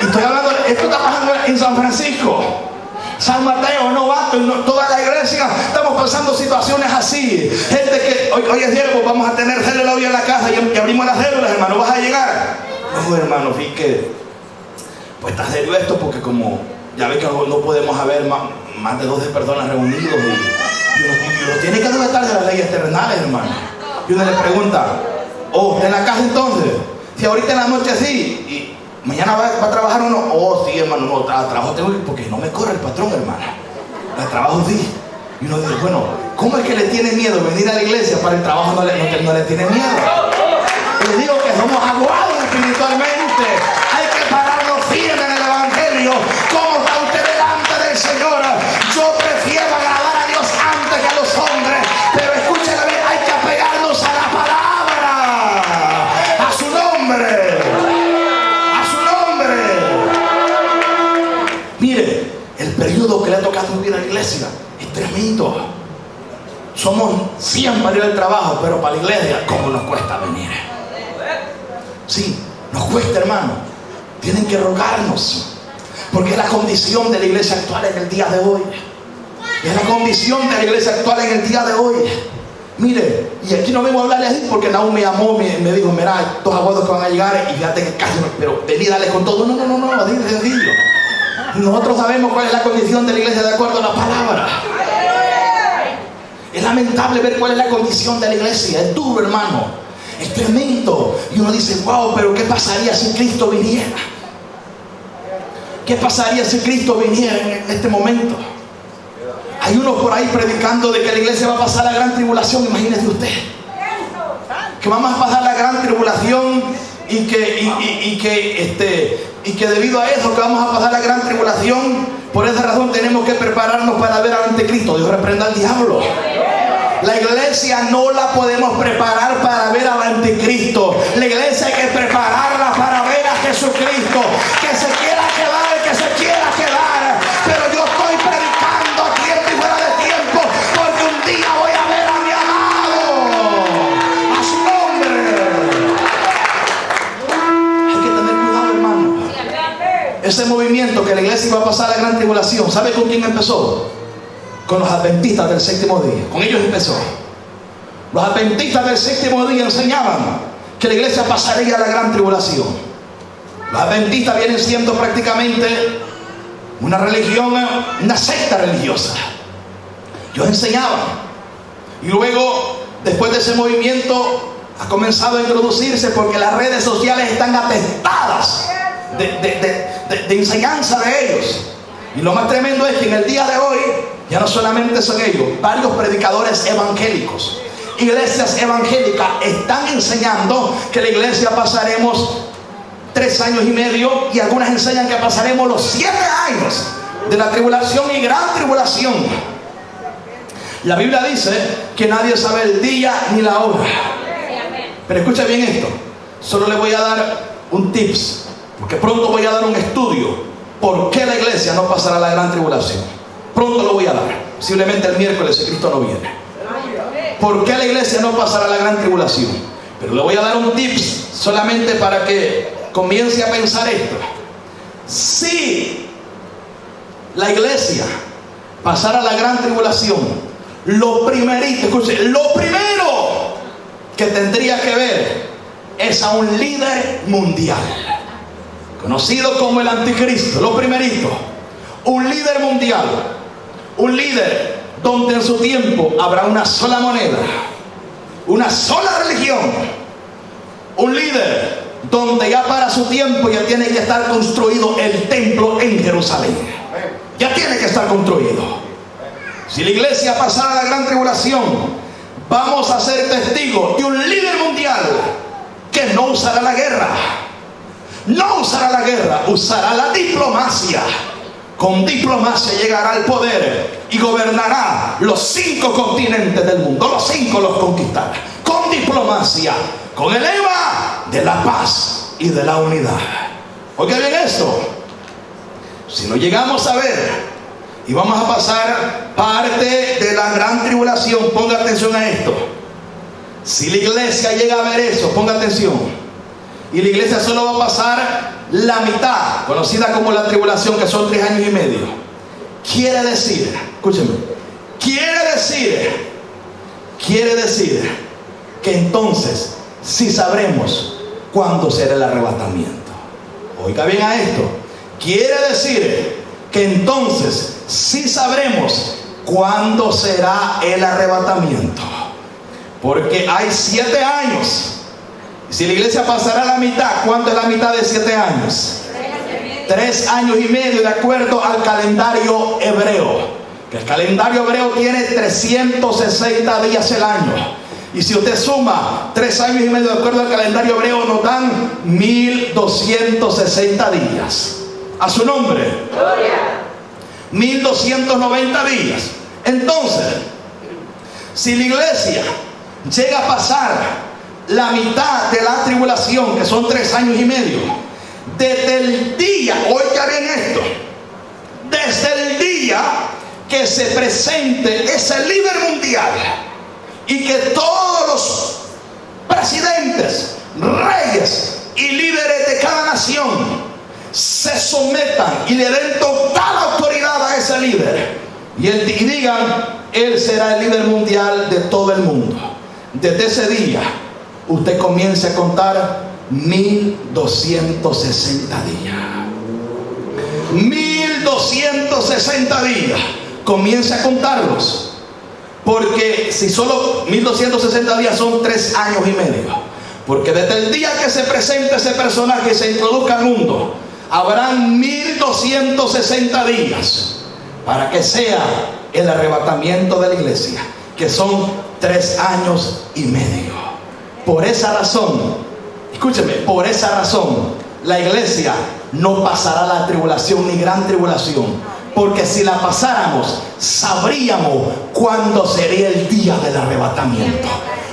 S2: Y estoy hablando, esto está pasando en San Francisco, San Mateo, Novato, toda la iglesia estamos pasando situaciones así. Gente que hoy es viernes, vamos a tener célula hoy en la casa y abrimos las células, hermano, ¿vas a llegar? No, hermano, fíjate, pues está serio esto porque como ya ve que no podemos haber más de 12 personas reunidos y uno tiene que respetar de las leyes terrenales, hermano. Y uno le pregunta, ¿está en la casa entonces? Si ahorita en la noche sí, y mañana va a trabajar uno, sí, hermano, no, trabajo tengo que, porque no me corre el patrón, hermano. El trabajo sí. Y uno dice, bueno, ¿cómo es que le tiene miedo venir a la iglesia? Para el trabajo no le tiene miedo. Les digo que somos aguados espiritualmente. Hay que pararnos firmes en el evangelio. ¿Cómo está usted delante del Señor? Yo prefiero agradar a Dios antes que a los hombres, pero escúcheme bien, hay que apegarnos a la palabra, a su nombre, a su nombre. Mire, el periodo que le ha tocado vivir a la iglesia es tremendo. Somos 100 para ir al trabajo, pero para la iglesia, ¿cómo nos cuesta venir? Sí, nos cuesta, hermano. Tienen que rogarnos, porque es la condición de la iglesia actual en el día de hoy. Es la condición de la iglesia actual en el día de hoy. Mire, y aquí no vengo a hablarle así porque Naúm me llamó, me dijo, mira, estos aguados que van a llegar y fíjate que casi, pero vení, dale con todo. No, así de sencillo. Nosotros sabemos cuál es la condición de la iglesia de acuerdo a la palabra. Es lamentable ver cuál es la condición de la iglesia. Es duro, hermano. Es tremendo. Y uno dice, wow, pero ¿qué pasaría si Cristo viniera? ¿Qué pasaría si Cristo viniera en este momento? Hay unos por ahí predicando de que la iglesia va a pasar la gran tribulación. Imagínese usted que vamos a pasar la gran tribulación y que debido a eso que vamos a pasar la gran tribulación, por esa razón tenemos que prepararnos para ver al anticristo. Dios reprenda al diablo. La iglesia no la podemos preparar para ver al anticristo. La iglesia hay que prepararla para ver a Jesucristo. Que se quiera quedar el que se quiera quedar, pero yo estoy predicando a tiempo y fuera de tiempo, porque un día voy a ver a mi amado. iglesia iba a pasar la gran tribulación, ¿sabe con quién empezó? Con los adventistas del séptimo día. Con ellos empezó. Los adventistas del séptimo día enseñaban que la iglesia pasaría la gran tribulación. Los adventistas vienen siendo prácticamente una religión, una secta religiosa. Ellos enseñaban. Y luego, después de ese movimiento, ha comenzado a introducirse porque las redes sociales están atestadas de enseñanza de ellos. Y lo más tremendo es que en el día de hoy ya no solamente son ellos, varios predicadores evangélicos, iglesias evangélicas están enseñando que la iglesia pasaremos 3 años y medio, y algunas enseñan que pasaremos los 7 años de la tribulación y gran tribulación. La Biblia dice que nadie sabe el día ni la hora. Pero escucha bien esto, solo le voy a dar un tips, porque pronto voy a dar un estudio por qué la iglesia no pasará la gran tribulación. Pronto lo voy a dar, posiblemente el miércoles si Cristo no viene. ¿Por qué la iglesia no pasará la gran tribulación? Pero le voy a dar un tips solamente para que comience a pensar esto. Si la iglesia pasara la gran tribulación, lo primerito, escuche, lo primero que tendría que ver es a un líder mundial, conocido como el anticristo. Lo primerito, un líder mundial, un líder donde en su tiempo habrá una sola moneda, una sola religión, un líder donde ya para su tiempo ya tiene que estar construido el templo en Jerusalén. Ya tiene que estar construido. Si la iglesia pasara la gran tribulación, vamos a ser testigos de un líder mundial que no usará la guerra. No usará la guerra, usará la diplomacia. Con diplomacia llegará al poder y gobernará los 5 continentes del mundo. Los 5 los conquistará. Con diplomacia, con el lema de la paz y de la unidad. Oiga bien esto. Si lo llegamos a ver y vamos a pasar parte de la gran tribulación, ponga atención a esto. Si la iglesia llega a ver eso, ponga atención, y la iglesia solo va a pasar la mitad, conocida como la tribulación, que son 3 años y medio, quiere decir, escúchenme, quiere decir que entonces sí sabremos cuándo será el arrebatamiento. Oiga bien a esto. Quiere decir que entonces sí sabremos cuándo será el arrebatamiento, porque hay 7 años. Si la iglesia pasará la mitad, ¿cuánto es la mitad de 7 años? 3 años y medio, de acuerdo al calendario hebreo. Que el calendario hebreo tiene 360 días el año. Y si usted suma 3 años y medio de acuerdo al calendario hebreo, nos dan 1260 días. A su nombre. 1290 días. Entonces, si la iglesia llega a pasar la mitad de la tribulación, que son 3 años y medio, desde el día, oiga bien esto, desde el día que se presente ese líder mundial y que todos los presidentes, reyes y líderes de cada nación se sometan y le den total autoridad a ese líder y digan, él será el líder mundial de todo el mundo. Desde ese día usted comience a contar 1260 días. 1260 días. Comience a contarlos. Porque si solo 1260 días son 3 años y medio. Porque desde el día que se presente ese personaje y se introduzca al mundo, habrán 1260 días para que sea el arrebatamiento de la iglesia, que son 3 años y medio. Por esa razón, escúcheme, por esa razón la iglesia no pasará la tribulación ni gran tribulación, porque si la pasáramos sabríamos cuándo sería el día del arrebatamiento.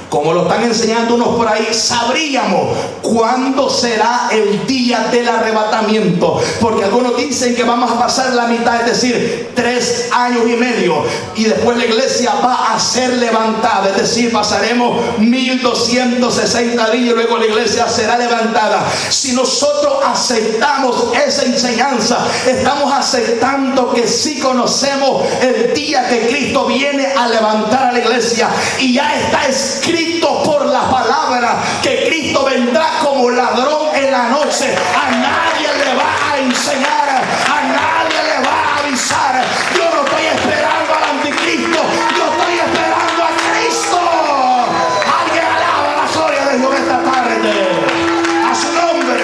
S2: como lo están enseñando unos por ahí, sabríamos cuándo será el día del arrebatamiento. Porque algunos dicen que vamos a pasar la mitad, es decir, 3 años y medio, y después la iglesia va a ser levantada, es decir, pasaremos 1260 días y luego la iglesia será levantada. Si nosotros aceptamos esa enseñanza, estamos aceptando que sí conocemos el día que Cristo viene a levantar a la iglesia, y ya está escrito por la palabra que Cristo vendrá como ladrón en la noche. A nadie le va a enseñar, a nadie le va a avisar. Yo no estoy esperando al anticristo, yo estoy esperando a Cristo. Alguien alaba la gloria de Dios esta tarde, a su nombre.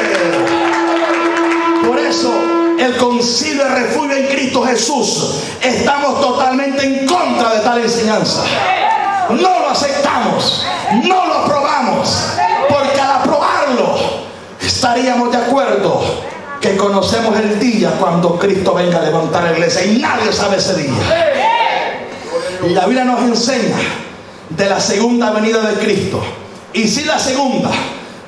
S2: Por eso el Concilio de Refugio en Cristo Jesús estamos totalmente en contra de tal enseñanza. No lo aceptamos, no lo aprobamos, porque al aprobarlo estaríamos de acuerdo que conocemos el día cuando Cristo venga a levantar la iglesia, y nadie sabe ese día. Y la Biblia nos enseña de la segunda venida de Cristo, y si la segunda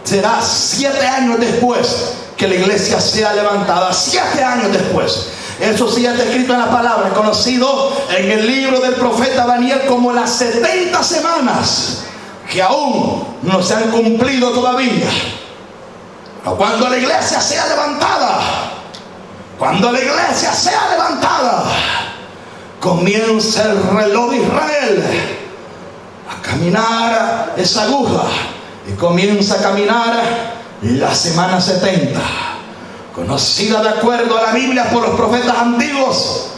S2: será 7 años después que la iglesia sea levantada, 7 años después. Eso sí está escrito en la palabra, conocido en el libro del profeta Daniel como las 70 semanas, que aún no se han cumplido todavía. Pero cuando la iglesia sea levantada, cuando la iglesia sea levantada, comienza el reloj de Israel a caminar esa aguja, y comienza a caminar la semana 70, conocida de acuerdo a la Biblia por los profetas antiguos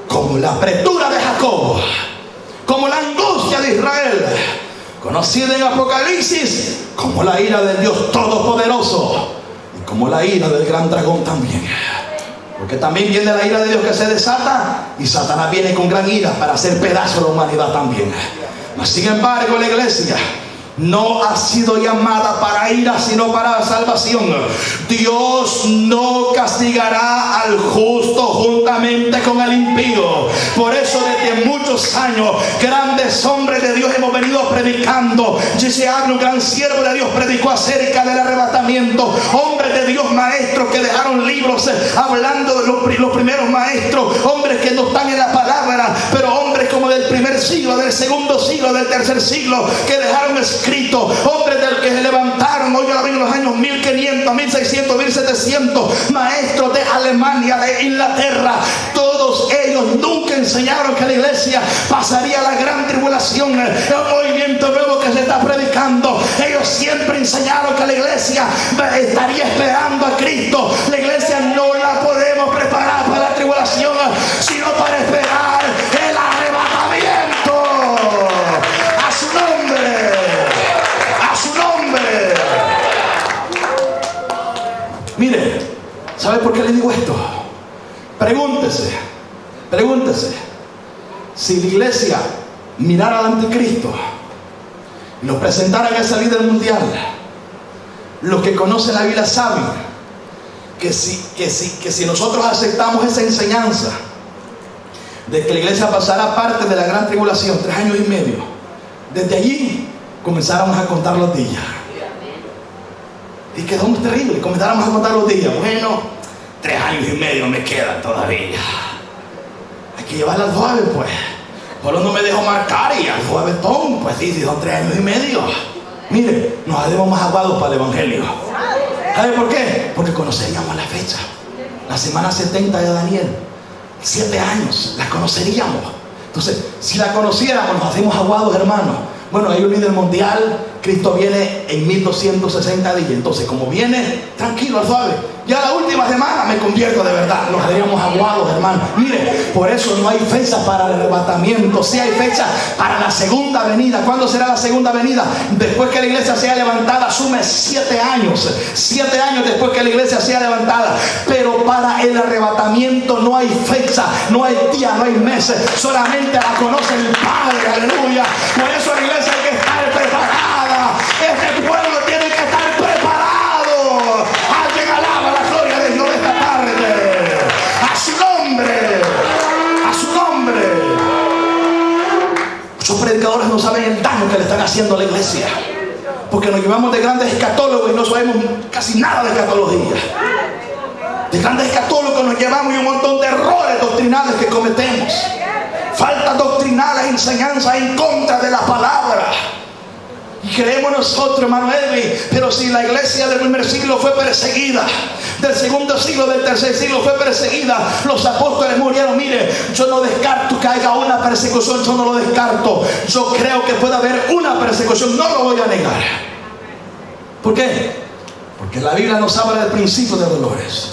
S2: como la apretura de Jacob, como la angustia de Israel, conocida en Apocalipsis como la ira del Dios Todopoderoso, y como la ira del gran dragón también. Porque también viene la ira de Dios que se desata, y Satanás viene con gran ira para hacer pedazo a la humanidad también. Mas sin embargo, la iglesia no ha sido llamada para ira, sino para salvación. Dios no castigará al justo juntamente con el impío. Por eso desde muchos años grandes hombres de Dios hemos venido predicando. Jesse Agnew, un gran siervo de Dios, predicó acerca del arrebatamiento. Hombres de Dios, maestros que dejaron libros hablando de los primeros maestros, hombres que no están en la palabra, pero hombres como del primer siglo, del segundo siglo, del tercer siglo, que dejaron escrito, hombres del que se levantaron hoy en los años 1500, 1600, 1700, maestros de Alemania, de Inglaterra. Todos ellos nunca enseñaron que la iglesia pasaría la gran tribulación, el movimiento nuevo que se está predicando. Ellos siempre enseñaron que la iglesia estaría esperando a Cristo. La iglesia no la podemos preparar para la tribulación, sino para esperar el arrebatamiento. A su nombre, a su nombre. Mire, ¿sabe por qué le digo esto? Pregúntese si la iglesia mirara al anticristo y nos presentara en ese líder mundial. Los que conocen la Biblia saben que si nosotros aceptamos esa enseñanza de que la iglesia pasará parte de la gran tribulación, 3 años y medio, desde allí comenzáramos a contar los días. Y quedó muy terrible. Comenzáramos a contar los días. Bueno, 3 años y medio me quedan todavía. Hay que llevarla al suave, pues. Solo no me dejo marcar, y al suavetón, pues sí, son 3 años y medio. Mire, nos haremos más aguados para el evangelio. ¿Sabe por qué? Porque conoceríamos la fecha. La semana 70 de Daniel, 7 años, la conoceríamos. Entonces, si la conociéramos, nos hacemos aguados, hermanos. Bueno, hay un líder mundial, Cristo viene en 1260 días. Entonces, como viene, tranquilo, al suave. Ya la última semana me convierto de verdad. Nos haríamos aguados, hermano. Mire, por eso no hay fecha para el arrebatamiento. Sí hay fecha para la segunda venida. ¿Cuándo será la segunda venida? Después que la iglesia sea levantada, asume 7 años. 7 años después que la iglesia sea levantada. Pero para el arrebatamiento no hay fecha, no hay día, no hay meses. Solamente la conoce el Padre. Aleluya. Por eso la iglesia hay que estar preparada. Este pueblo tiene que estar preparado. Alguien alaba la gloria de Dios esta tarde. A su nombre. A su nombre. Muchos predicadores no saben el daño que le están haciendo a la iglesia, porque nos llevamos de grandes escatólogos y no sabemos casi nada de escatología. De grandes escatólogos nos llevamos y un montón de errores doctrinales que cometemos. Faltas doctrinales, enseñanzas en contra de la palabra. Y creemos nosotros, hermano Edwin, pero si la iglesia del primer siglo fue perseguida, del segundo siglo, del tercer siglo fue perseguida, los apóstoles murieron. Mire, yo no descarto que haya una persecución, yo no lo descarto. Yo creo que puede haber una persecución, no lo voy a negar. ¿Por qué? Porque la Biblia nos habla del principio de dolores.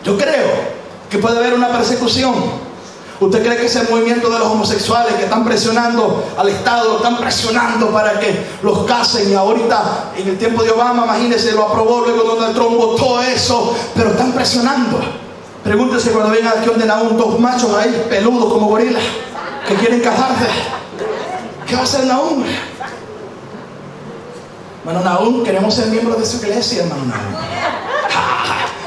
S2: Yo creo que puede haber una persecución. ¿Usted cree que ese movimiento de los homosexuales que están presionando al Estado, lo están presionando para que los casen? Y ahorita, en el tiempo de Obama, imagínense, lo aprobó, luego Donald Trump votó eso, pero están presionando. Pregúntese cuando vengan aquí donde Nahum, dos machos ahí, peludos como gorilas, que quieren casarse. ¿Qué va a hacer Nahum? Hermano Nahum, queremos ser miembros de su iglesia, hermano Nahum.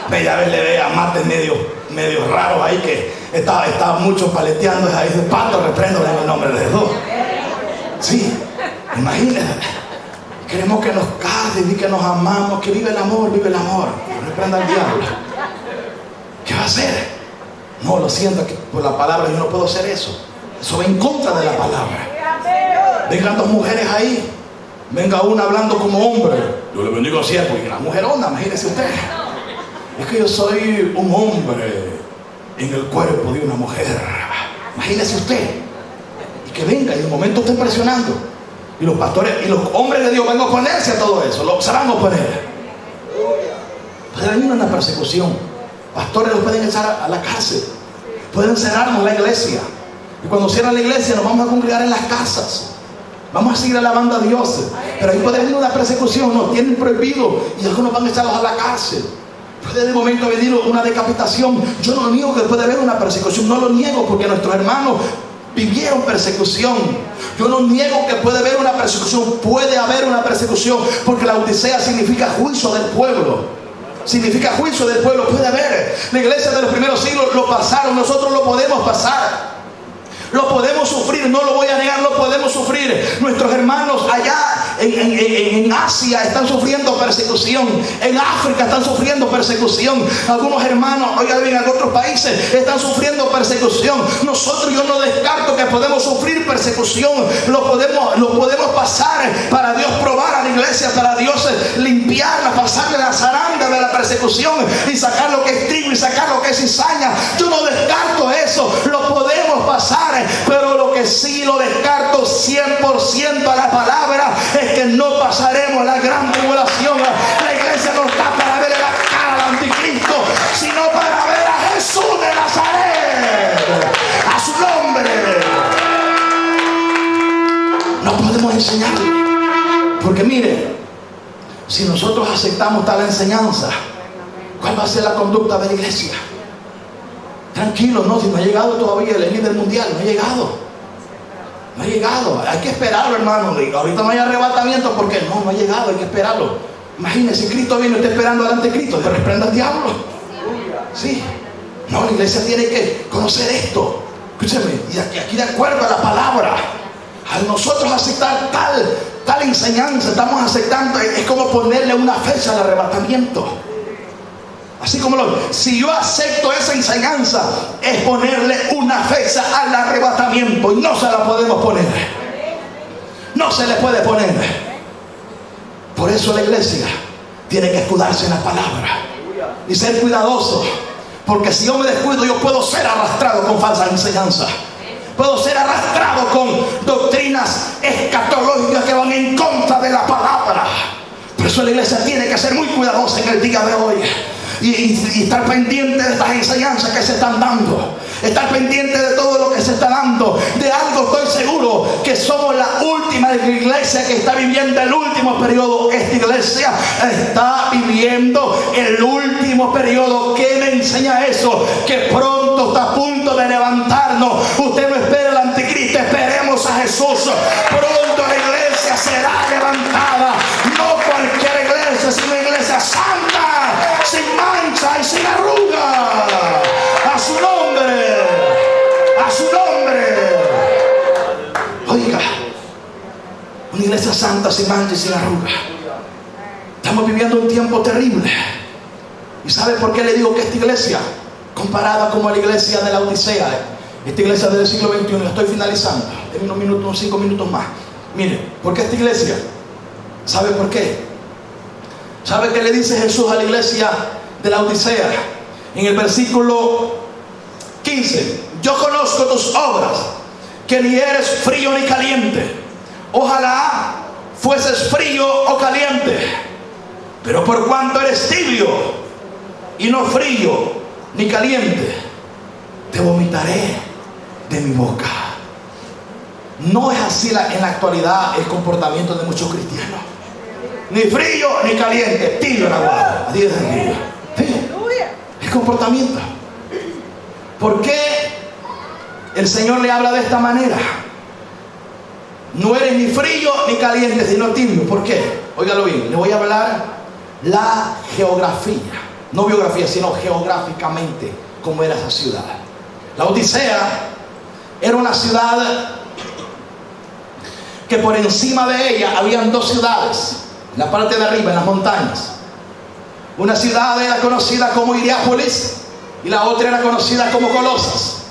S2: Bella vez le vea mates medio raros ahí, que está mucho paleteando ahí de pato, reprendo en el nombre de Jesús. Sí, imagínense. Queremos que nos casen y que nos amamos, que vive el amor, reprenda al diablo. ¿Qué va a hacer? No, lo siento, que por la palabra yo no puedo hacer eso. Eso va en contra de la palabra. Vengan dos mujeres ahí, venga una hablando como hombre. Yo le bendigo siempre, porque la mujer onda, imagínese usted. Es que yo soy un hombre en el cuerpo de una mujer. Imagínese usted. Y que venga y de momento esté presionando. Y los pastores y los hombres de Dios van a oponerse a todo eso. Se van a oponer. Puede venir una persecución. Pastores los pueden echar a la cárcel. Pueden cerrarnos la iglesia. Y cuando cierran la iglesia nos vamos a congregar en las casas. Vamos a seguir alabando a Dios. Pero ahí puede venir una persecución. Nos tienen prohibido. Y algunos van a echarlos a la cárcel. Puede de momento venir una decapitación. Yo no niego que puede haber una persecución, no lo niego, porque nuestros hermanos vivieron persecución. Yo no niego que puede haber una persecución. Puede haber una persecución, porque la Odisea significa juicio del pueblo. Significa juicio del pueblo. Puede haber. La iglesia de los primeros siglos lo pasaron, nosotros lo podemos pasar. Lo podemos sufrir, no lo voy a negar, lo podemos sufrir. Nuestros hermanos allá en Asia están sufriendo persecución. En África están sufriendo persecución. Algunos hermanos, oigan bien, en otros países están sufriendo persecución. Nosotros, yo no descarto que podemos sufrir persecución. Lo podemos pasar para Dios probar a la iglesia, para Dios limpiarla, pasarle la zaranda de la persecución y sacar lo que es trigo y sacar lo que es cizaña. Yo no descarto eso, lo podemos pasar. Pero lo que sí lo descarto 100% a la palabra es que no pasaremos la gran tribulación. La iglesia no está para ver la cara al anticristo, sino para ver a Jesús de Nazaret, a su nombre. No podemos enseñarle, porque mire, si nosotros aceptamos tal enseñanza, ¿cuál va a ser la conducta de la iglesia? Tranquilo, no, si no ha llegado todavía el líder mundial, no ha llegado. No ha llegado, hay que esperarlo, hermano. Ahorita no hay arrebatamiento porque no ha llegado, hay que esperarlo. Imagínense, Cristo viene, está esperando al anticristo, que reprenda al diablo. Sí, no, la iglesia tiene que conocer esto. Escúcheme, y aquí de acuerdo a la palabra, al nosotros aceptar tal enseñanza, estamos aceptando, es como ponerle una fecha al arrebatamiento. Así como si yo acepto esa enseñanza, es ponerle una fecha al arrebatamiento. Y no se la podemos poner. No se le puede poner. Por eso la iglesia tiene que escudarse en la palabra y ser cuidadoso. Porque si yo me descuido, yo puedo ser arrastrado con falsas enseñanzas. Puedo ser arrastrado con doctrinas escatológicas que van en contra de la palabra. Por eso la iglesia tiene que ser muy cuidadosa en el día de hoy. Y estar pendiente de estas enseñanzas que se están dando, estar pendiente de todo lo que se está dando. De algo estoy seguro, que somos la última iglesia que está viviendo el último periodo. Esta iglesia está viviendo el último periodo. ¿Qué me enseña eso? Que pronto está a punto de levantarnos. Usted no espera al anticristo, esperemos a Jesús. Pronto la iglesia será levantada. No cualquier iglesia, sino una iglesia santa, sin mancha y sin arruga. A su nombre, a su nombre. Oiga, iglesia santa, sin mancha y sin arruga. Estamos viviendo un tiempo terrible. ¿Y sabe por qué le digo que esta iglesia, comparada como la iglesia de la Odisea, esta iglesia del siglo XXI, estoy finalizando, en unos minutos, unos 5 minutos más? Mire, ¿por qué esta iglesia? ¿Sabe por qué? ¿Sabe qué le dice Jesús a la iglesia de la Odisea? En el versículo 15: yo conozco tus obras, que ni eres frío ni caliente. Ojalá fueses frío o caliente. Pero por cuanto eres tibio y no frío ni caliente, te vomitaré de mi boca. No es así en la actualidad el comportamiento de muchos cristianos. Ni frío ni caliente, tibio en agua. Así es el comportamiento. ¿Por qué el Señor le habla de esta manera? No eres ni frío ni caliente, sino tibio. ¿Por qué? Óigalo bien, le voy a hablar la geografía, no biografía, sino geográficamente cómo era esa ciudad. La Odisea era una ciudad que por encima de ella habían 2 ciudades, en la parte de arriba, en las montañas. Una ciudad era conocida como Hierápolis y la otra era conocida como Colosas.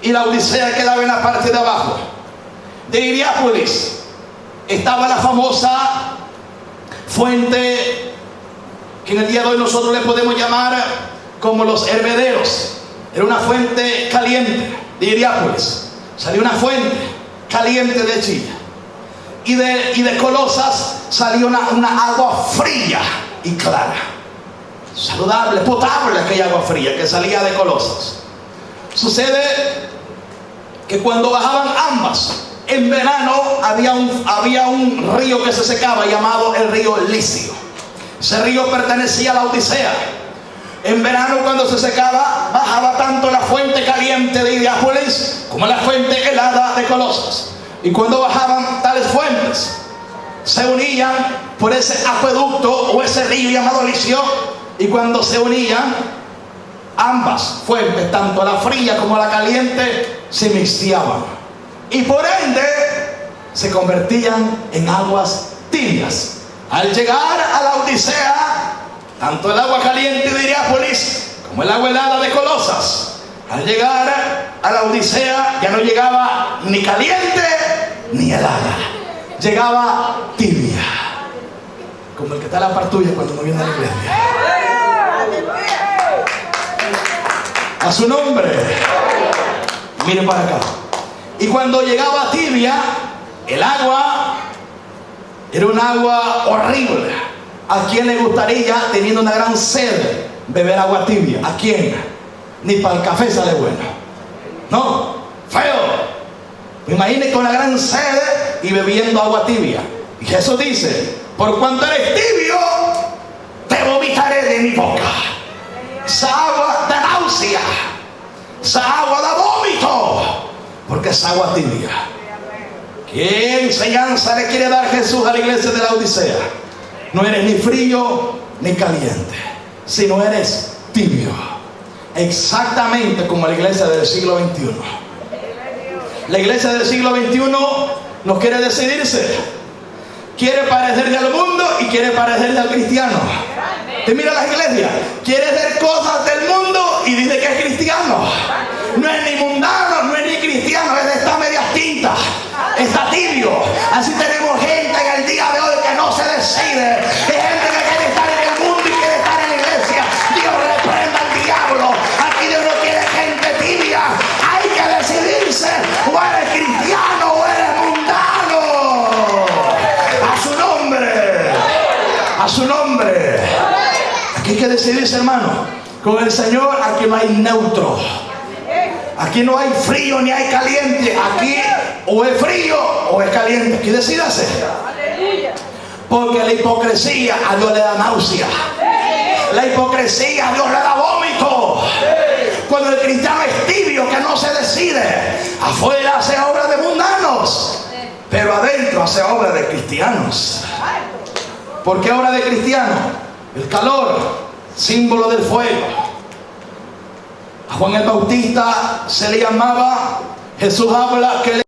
S2: Y la Odisea quedaba en la parte de abajo. De Hierápolis estaba la famosa fuente que en el día de hoy nosotros le podemos llamar como los hervederos. Era una fuente caliente de Hierápolis. Salió una fuente caliente de Chile. Y de Colosas salió una agua fría y clara, saludable, potable, aquella agua fría que salía de Colosas. Sucede que cuando bajaban ambas, en verano había un río que se secaba llamado el río Licio. Ese río pertenecía a la Odisea. En verano, cuando se secaba, bajaba tanto la fuente caliente de Hierápolis como la fuente helada de Colosas. Y cuando bajaban tales fuentes, se unían por ese acueducto o ese río llamado Licio. Y cuando se unían, ambas fuentes, tanto la fría como la caliente, se mixteaban. Y por ende, se convertían en aguas tibias. Al llegar a la Odisea, tanto el agua caliente de Hierápolis como el agua helada de Colosas, al llegar a la Odisea ya no llegaba ni caliente ni helada, llegaba tibia, como el que está en la par tuya cuando no viene a la iglesia. A su nombre. Miren para acá. Y cuando llegaba tibia, el agua era un agua horrible. ¿A quién le gustaría, teniendo una gran sed, beber agua tibia? ¿A quién? Ni para el café sale bueno. No, feo. Imagine con la gran sed y bebiendo agua tibia. Y Jesús dice: por cuanto eres tibio, te vomitaré de mi boca. Esa agua da náusea, esa agua da vómito, porque es agua tibia. ¿Qué enseñanza le quiere dar Jesús a la iglesia de la Odisea? No eres ni frío ni caliente, sino eres tibio. Exactamente como la iglesia del siglo XXI. La iglesia del siglo XXI no quiere decidirse. Quiere parecerle al mundo y quiere parecerle al cristiano. Te mira las iglesias, quiere hacer cosas del mundo y dice que es cristiano. No es ni mundano, no es ni cristiano, está medias tintas, está tibio. Así tenemos gente en el día de hoy que no se decide. Hay gente que quiere estar en el mundo y quiere estar en la iglesia. Dios reprenda al diablo. Aquí Dios no quiere gente tibia. Hay que decidirse: o eres cristiano o eres mundano. A su nombre, a su nombre. Aquí hay que decidirse, hermano. Con el Señor aquí no hay neutro. Aquí no hay frío ni hay caliente. Aquí o es frío o es caliente. Aquí decídase. Porque la hipocresía a Dios le da náusea. La hipocresía a Dios le da vómito. Cuando el cristiano es tibio, que no se decide, afuera hace obras de mundanos, pero adentro hace obras de cristianos. ¿Por qué obra de cristiano? El calor, símbolo del fuego. A Juan el Bautista se le llamaba, Jesús habla que le